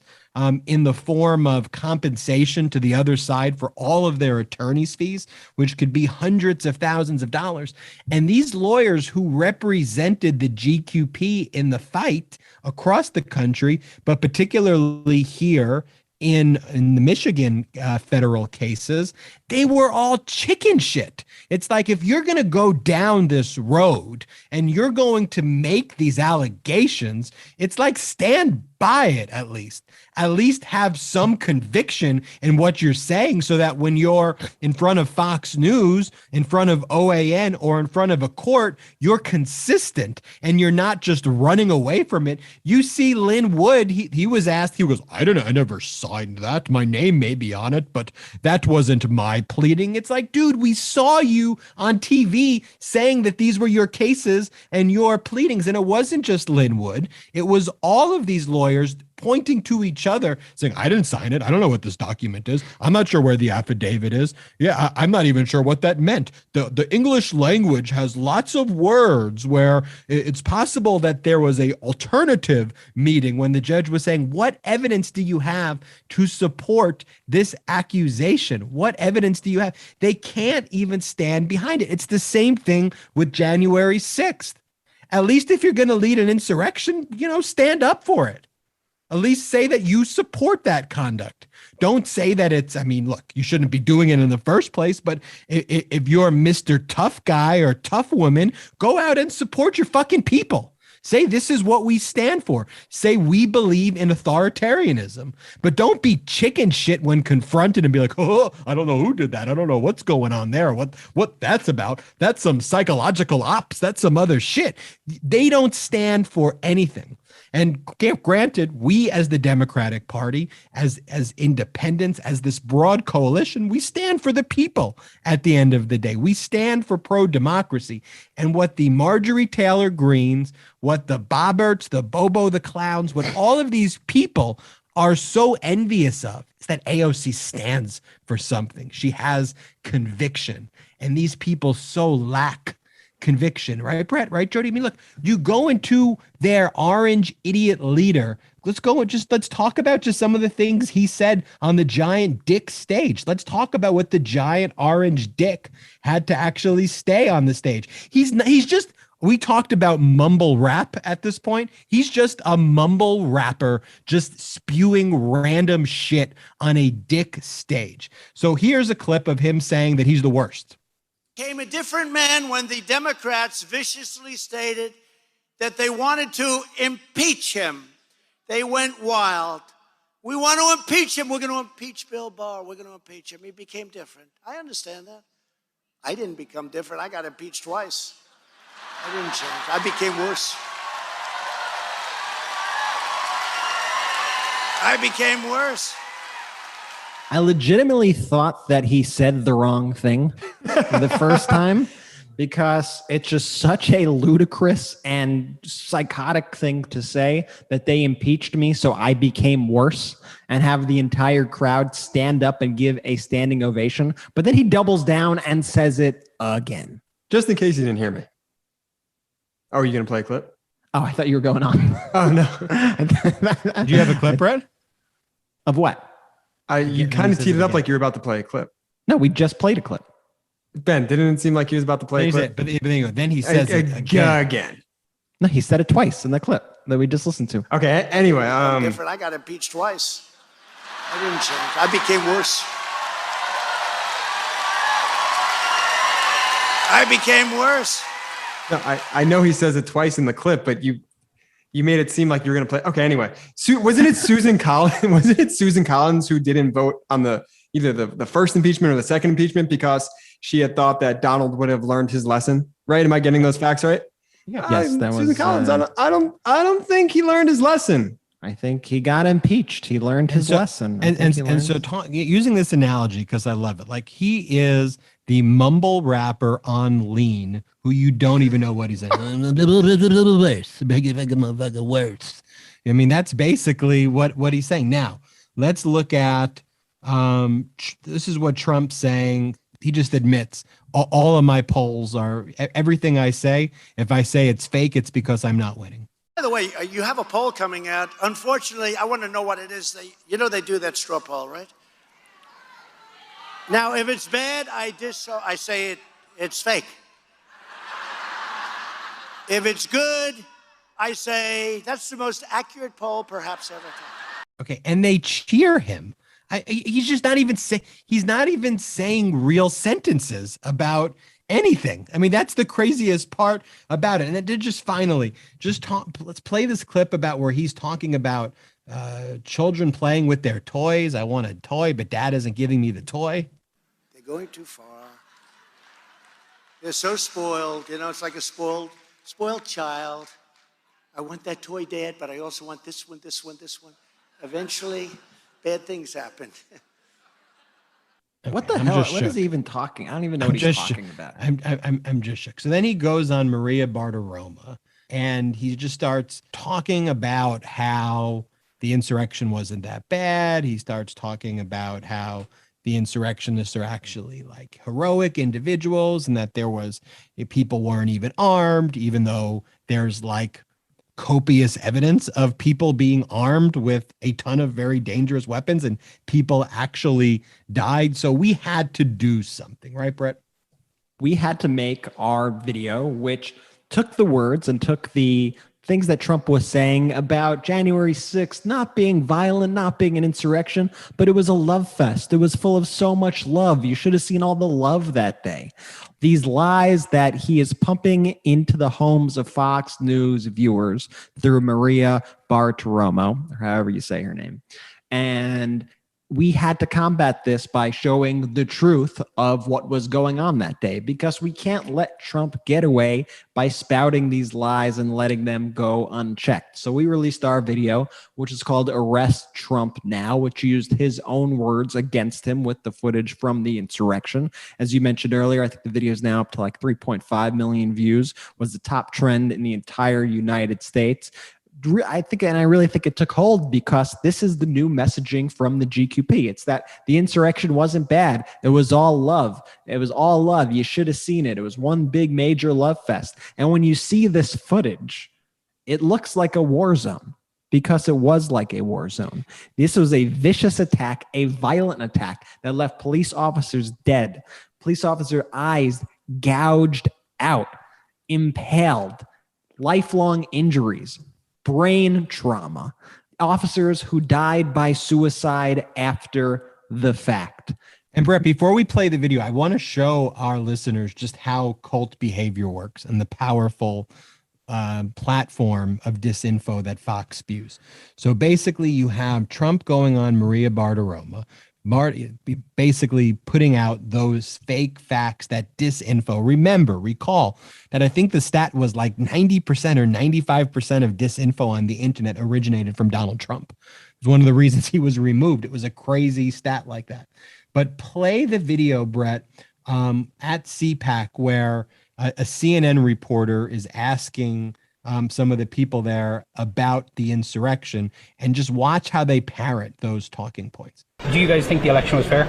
in the form of compensation to the other side for all of their attorney's fees, which could be hundreds of thousands of dollars. And these lawyers who represented the GQP in the fight across the country, but particularly here in the Michigan federal cases, they were all chicken shit. It's like, if you're going to go down this road and you're going to make these allegations, it's like, stand by it at least. At least have some conviction in what you're saying, so that when you're in front of Fox News, in front of OAN, or in front of a court, you're consistent and you're not just running away from it. You see Lynn Wood, he was asked, he goes, I don't know, I never signed that. My name may be on it, but that wasn't my pleading. It's like, dude, we saw you on TV saying that these were your cases and your pleadings. And it wasn't just Lynn Wood. It was all of these lawyers pointing to each other saying, I didn't sign it. I don't know what this document is. I'm not sure where the affidavit is. Yeah, I'm not even sure what that meant. The English language has lots of words where it's possible that there was a alternative meeting when the judge was saying, what evidence do you have to support this accusation? What evidence do you have? They can't even stand behind it. It's the same thing with January 6th. At least if you're going to lead an insurrection, stand up for it. At least say that you support that conduct. Don't say that it's, look, you shouldn't be doing it in the first place, but if you're Mr. Tough Guy or Tough Woman, go out and support your fucking people. Say this is what we stand for. Say we believe in authoritarianism, but don't be chicken shit when confronted and be like, oh, I don't know who did that. I don't know what's going on there. What that's about. That's some psychological ops. That's some other shit. They don't stand for anything. And granted, we as the Democratic Party, as independents, as this broad coalition, we stand for the people at the end of the day. We stand for pro-democracy. And what the Marjorie Taylor Greens, what the Bobberts, the Bobo the Clowns, what all of these people are so envious of is that AOC stands for something. She has conviction. And these people so lack conviction, right, Brett? Right, Jody? Look, you go into their orange idiot leader. Let's talk about just some of the things he said on the giant dick stage. Let's talk about what the giant orange dick had to actually stay on the stage. We talked about mumble rap at this point. He's just a mumble rapper, just spewing random shit on a dick stage. So here's a clip of him saying that he's the worst. Became a different man when the Democrats viciously stated that they wanted to impeach him. They went wild. We want to impeach him. We're going to impeach Bill Barr. We're going to impeach him. He became different. I understand that. I didn't become different. I got impeached twice. I didn't change. I became worse. I became worse. I legitimately thought that he said the wrong thing the first time because it's just such a ludicrous and psychotic thing to say that they impeached me so I became worse and have the entire crowd stand up and give a standing ovation. But then he doubles down and says it again. Just in case you didn't hear me. Oh, are you going to play a clip? Oh, I thought you were going on. Oh, no. Do you have a clip, Brett? Of what? You kind of teed it up like you were about to play a clip. No, we just played a clip. Ben, didn't it seem like he was about to play a clip? But then he says it again. No, he said it twice in the clip that we just listened to. Okay, anyway. Different. I got impeached twice. I didn't change. I became worse. I became worse. No, I know he says it twice in the clip, but you made it seem like you were going to play. Okay, anyway. Wasn't it Susan Collins? Wasn't it Susan Collins who didn't vote on either the first impeachment or the second impeachment because she had thought that Donald would have learned his lesson? Right? Am I getting those facts right? Yeah. Yes, that Susan was Collins. I don't think he learned his lesson. I think he got impeached. He learned his lesson. Using this analogy, because I love it, like he is the mumble rapper on Lean who you don't even know what he's saying. Worse. I mean, that's basically what he's saying. Now, let's look at this is what Trump's saying. He just admits all of my polls are everything I say. If I say it's fake, it's because I'm not winning. By the way, you have a poll coming out. Unfortunately, I want to know what it is. They do that straw poll, right? Now, if it's bad, I say it's fake. If it's good, I say that's the most accurate poll perhaps ever taken. Okay, and they cheer him. He's just not even he's not even saying real sentences about anything. I mean, that's the craziest part about it. And it did just finally let's play this clip about where he's talking about children playing with their toys. I want a toy, but dad isn't giving me the toy. They're going too far. They're so spoiled. It's like a spoiled child. I want that toy, Dad, but I also want this one, this one, this one. Eventually, bad things happen. What the hell? What is he even talking? I don't even know what he's talking about. I'm just shook. So then he goes on Maria Bartiromo and he just starts talking about how the insurrection wasn't that bad. He starts talking about how the insurrectionists are actually like heroic individuals and that people weren't even armed, even though there's like copious evidence of people being armed with a ton of very dangerous weapons and people actually died. So we had to do something, right, Brett? We had to make our video, which took the words and took the things that Trump was saying about January 6th not being violent, not being an insurrection, but it was a love fest. It was full of so much love. You should have seen all the love that day. These lies that he is pumping into the homes of Fox News viewers through Maria Bartiromo, or however you say her name. And we had to combat this by showing the truth of what was going on that day, because we can't let Trump get away by spouting these lies and letting them go unchecked. So we released our video, which is called Arrest Trump Now, which used his own words against him with the footage from the insurrection. As you mentioned earlier, I think the video is now up to like 3.5 million views, was the top trend in the entire United States. I really think it took hold because this is the new messaging from the GQP. It's that the insurrection wasn't bad. It was all love. It was all love. You should have seen it. It was one big major love fest. And when you see this footage, it looks like a war zone because it was like a war zone. This was a vicious attack, a violent attack that left police officers dead, police officer eyes gouged out, impaled, lifelong injuries, brain trauma, officers who died by suicide after the fact. And Brett, before we play the video, I want to show our listeners just how cult behavior works and the powerful platform of disinfo that Fox spews. So basically you have Trump going on Maria Bartiromo, Marty basically putting out those fake facts, that disinfo. Recall that I think the stat was like 90% or 95% of disinfo on the internet originated from Donald Trump. It was one of the reasons he was removed. It was a crazy stat like that. But play the video, Brett, at CPAC where a CNN reporter is asking some of the people there about the insurrection, and just watch how they parrot those talking points. Do you guys think the election was fair?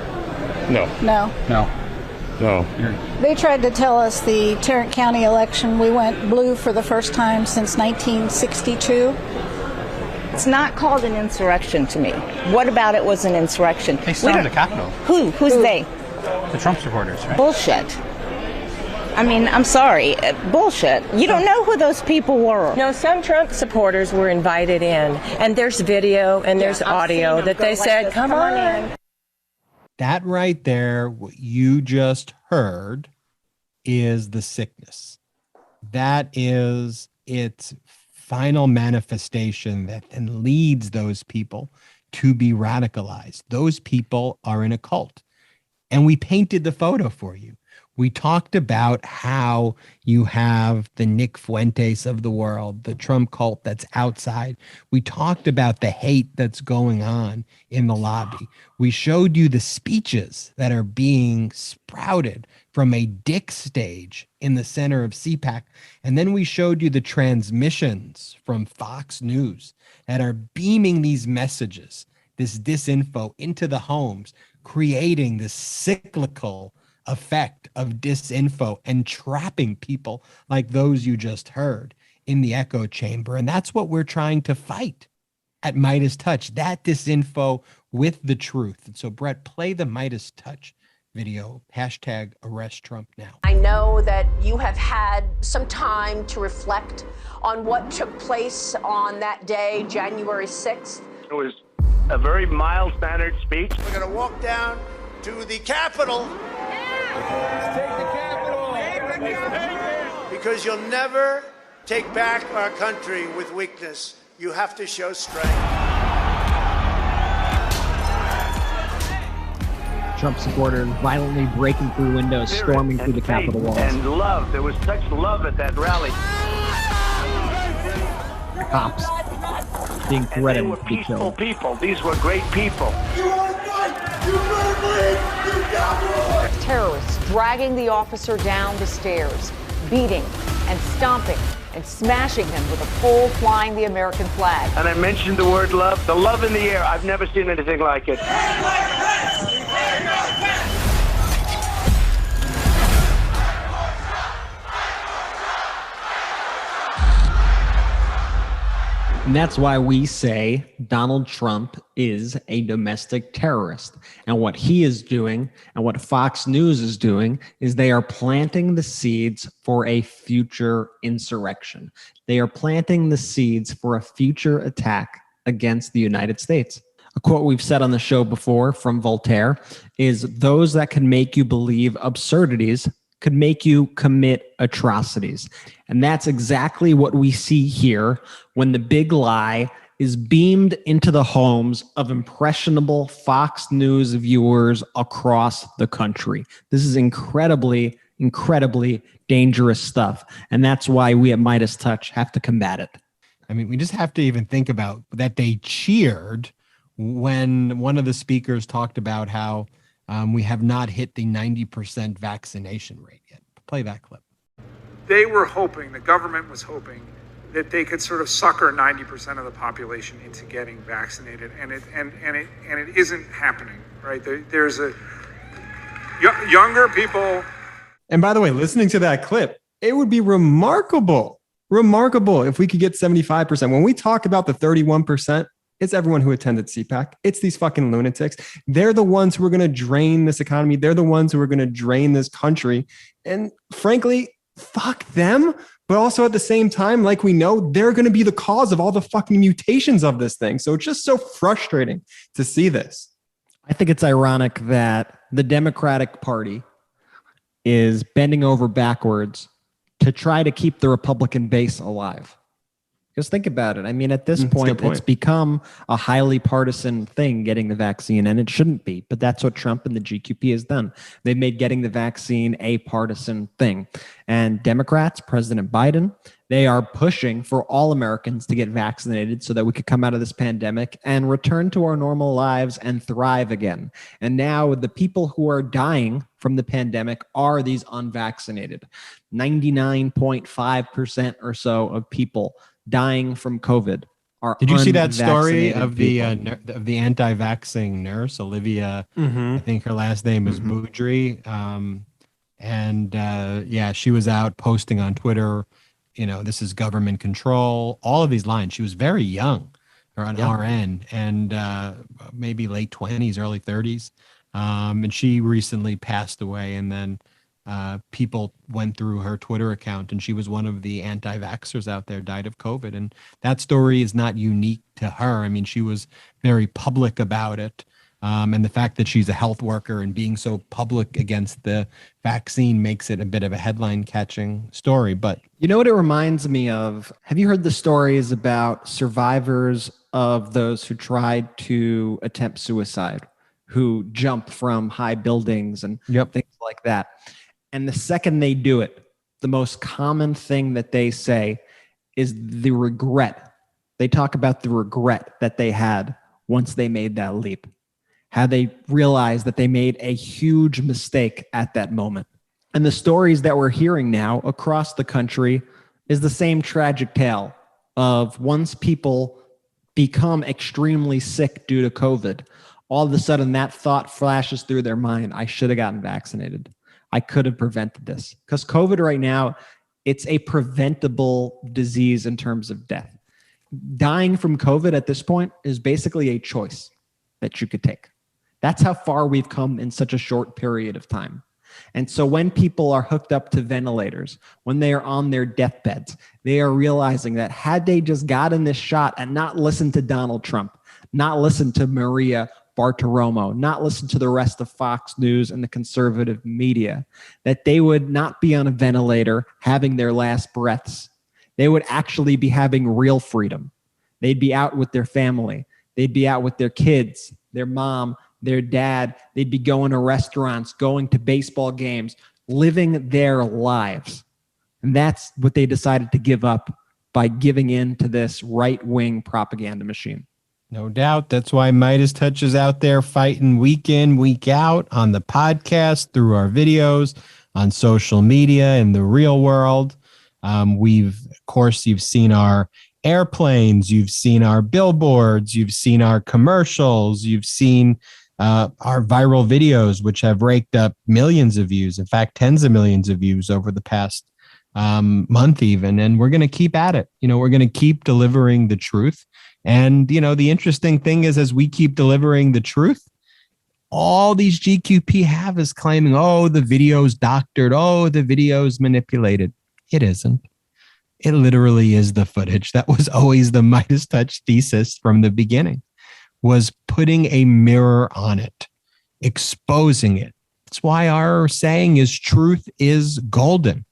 No. No. No. No. They tried to tell us the Tarrant County election, we went blue for the first time since 1962. It's not called an insurrection to me. What about it was an insurrection? They stormed the Capitol. Who's they? The Trump supporters, right? Bullshit. I mean, I'm sorry. Bullshit. You don't know who those people were. No, some Trump supporters were invited in, and there's video and there's audio that they said, come on in. That right there, what you just heard, is the sickness. That is its final manifestation that then leads those people to be radicalized. Those people are in a cult. And we painted the photo for you. We talked about how you have the Nick Fuentes of the world, the Trump cult that's outside. We talked about the hate that's going on in the lobby. We showed you the speeches that are being sprouted from a dick stage in the center of CPAC. And then we showed you the transmissions from Fox News that are beaming these messages, this disinfo into the homes, creating this cyclical effect of disinfo and trapping people like those you just heard in the echo chamber. And that's what we're trying to fight at Midas Touch, that disinfo with the truth. And so, Brett, play the Midas Touch video, #arrest Trump now. I know that you have had some time to reflect on what took place on that day, January 6th. It was a very mild-mannered speech. We're going to walk down to the Capitol. Take the Capitol. Take the Capitol. Because you'll never take back our country with weakness. You have to show strength. Trump supporters violently breaking through windows, storming through the Capitol walls. And love. There was such love at that rally. Cops being threatened to be killed. People. These were great people. You want to fight? You better believe you got one. Terrorists dragging the officer down the stairs, beating and stomping and smashing him with a pole flying the American flag. And I mentioned the word love. The love in the air. I've never seen anything like it. And that's why we say Donald Trump is a domestic terrorist. And what he is doing and what Fox News is doing is they are planting the seeds for a future insurrection. They are planting the seeds for a future attack against the United States. A quote we've said on the show before from Voltaire is, those that can make you believe absurdities could make you commit atrocities. And that's exactly what we see here when the big lie is beamed into the homes of impressionable Fox News viewers across the country. This is incredibly, incredibly dangerous stuff. And that's why we at Midas Touch have to combat it. I mean, we just have to even think about that they cheered when one of the speakers talked about how we have not hit the 90% vaccination rate yet. Play that clip. They were hoping, the government was hoping, that they could sort of sucker 90% of the population into getting vaccinated, and it isn't happening, right? There's a younger people. And by the way, listening to that clip, it would be remarkable if we could get 75%. When we talk about the 31%, it's everyone who attended CPAC. It's these fucking lunatics. They're the ones who are going to drain this economy. They're the ones who are going to drain this country. And frankly, fuck them. But also at the same time, like we know, they're going to be the cause of all the fucking mutations of this thing. So it's just so frustrating to see this. I think it's ironic that the Democratic Party is bending over backwards to try to keep the Republican base alive. Because think about it. I mean, at this That's a good point, point. it's become a highly partisan thing getting the vaccine, and it shouldn't be. But that's what Trump and the GQP has done. They've made getting the vaccine a partisan thing. And Democrats, President Biden, they are pushing for all Americans to get vaccinated so that we could come out of this pandemic and return to our normal lives and thrive again. And now the people who are dying from the pandemic are these unvaccinated. 99.5% or so of people dying from COVID are. Did you see that story of unvaccinated people. the anti-vaxxing nurse, Olivia? Mhm. I think her last name is Boudry. Yeah, she was out posting on Twitter, this is government control, all of these lines. She was very young, or an RN, and maybe late 20s, early 30s. And she recently passed away. And then people went through her Twitter account, and she was one of the anti-vaxxers out there, died of COVID. And that story is not unique to her. I mean, she was very public about it. And the fact that she's a health worker and being so public against the vaccine makes it a bit of a headline catching story. But you know what it reminds me of? Have you heard the stories about survivors of those who tried to attempt suicide, who jump from high buildings and things like that? And the second they do it, the most common thing that they say is the regret. They talk about the regret that they had once they made that leap, how they realized that they made a huge mistake at that moment. And the stories that we're hearing now across the country is the same tragic tale of once people become extremely sick due to COVID, all of a sudden that thought flashes through their mind, I should have gotten vaccinated. I could have prevented this. Because COVID right now, it's a preventable disease in terms of death. Dying from COVID at this point is basically a choice that you could take. That's how far we've come in such a short period of time. And so when people are hooked up to ventilators, when they are on their deathbeds, they are realizing that had they just gotten this shot and not listened to Donald Trump, not listened to Maria Bartiromo, not listened to the rest of Fox News and the conservative media, that they would not be on a ventilator having their last breaths. They would actually be having real freedom. They'd be out with their family. They'd be out with their kids, their mom, their dad. They'd be going to restaurants, going to baseball games, living their lives. And that's what they decided to give up by giving in to this right-wing propaganda machine. no doubt. That's why Midas Touch is out there fighting week in, week out on the podcast, through our videos, on social media, in the real world. Of course, you've seen our airplanes, you've seen our billboards, you've seen our commercials, you've seen our viral videos, which have raked up millions of views, in fact, tens of millions of views over the past month even. And we're going to keep at it. We're going to keep delivering the truth. And, the interesting thing is, as we keep delivering the truth, all these GQP have is claiming, oh, the video's doctored. Oh, the video's manipulated. It isn't. It literally is the footage. That was always the Midas Touch thesis from the beginning, was putting a mirror on it, exposing it. That's why our saying is truth is golden.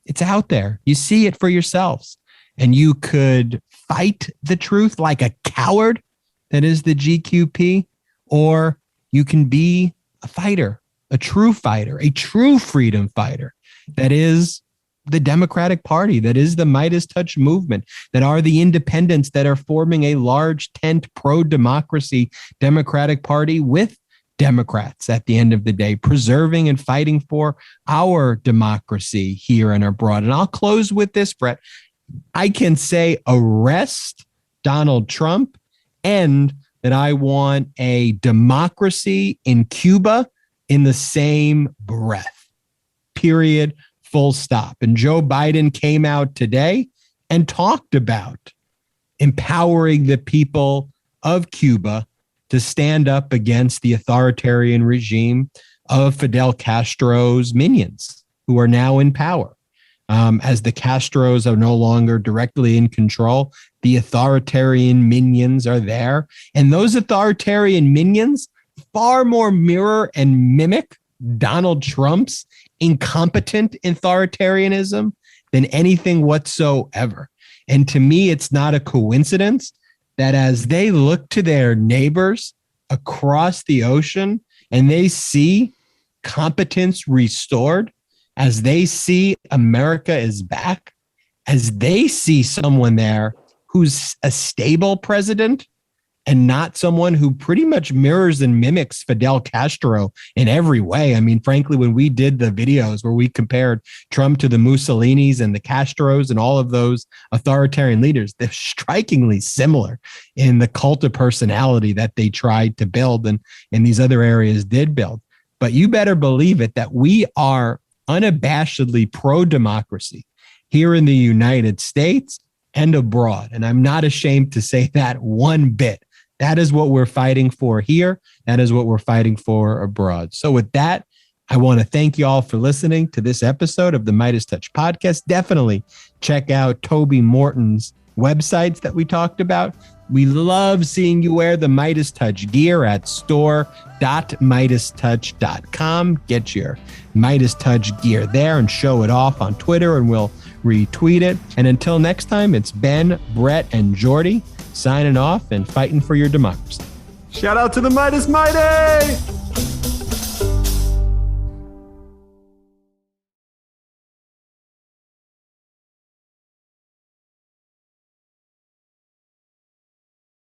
It's out there. You see it for yourselves. And you could fight the truth like a coward, that is the GQP, or you can be a fighter, a true freedom fighter, that is the Democratic Party, that is the Midas Touch movement, that are the independents that are forming a large tent pro-democracy Democratic Party with Democrats at the end of the day, preserving and fighting for our democracy here and abroad. And I'll close with this, Brett. I can say arrest Donald Trump and that I want a democracy in Cuba in the same breath. Period. Full stop. And Joe Biden came out today and talked about empowering the people of Cuba to stand up against the authoritarian regime of Fidel Castro's minions, who are now in power. As the Castros are no longer directly in control, the authoritarian minions are there. And those authoritarian minions far more mirror and mimic Donald Trump's incompetent authoritarianism than anything whatsoever. And to me, it's not a coincidence that as they look to their neighbors across the ocean and they see competence restored, as they see America is back, as they see someone there who's a stable president and not someone who pretty much mirrors and mimics Fidel Castro in every way. I mean, frankly, when we did the videos where we compared Trump to the Mussolinis and the Castros and all of those authoritarian leaders, they're strikingly similar in the cult of personality that they tried to build and in these other areas did build. But you better believe it that we are unabashedly pro-democracy here in the United States and abroad. And I'm not ashamed to say that one bit. That is what we're fighting for here. That is what we're fighting for abroad. So with that, I want to thank you all for listening to this episode of the Midas Touch podcast. Definitely check out Toby Morton's websites that we talked about. We love seeing you wear the Midas Touch gear at store.midastouch.com. Get your Midas Touch gear there and show it off on Twitter, and we'll retweet it. And until next time, it's Ben, Brett, and Jordy signing off and fighting for your democracy. Shout out to the Midas Mighty!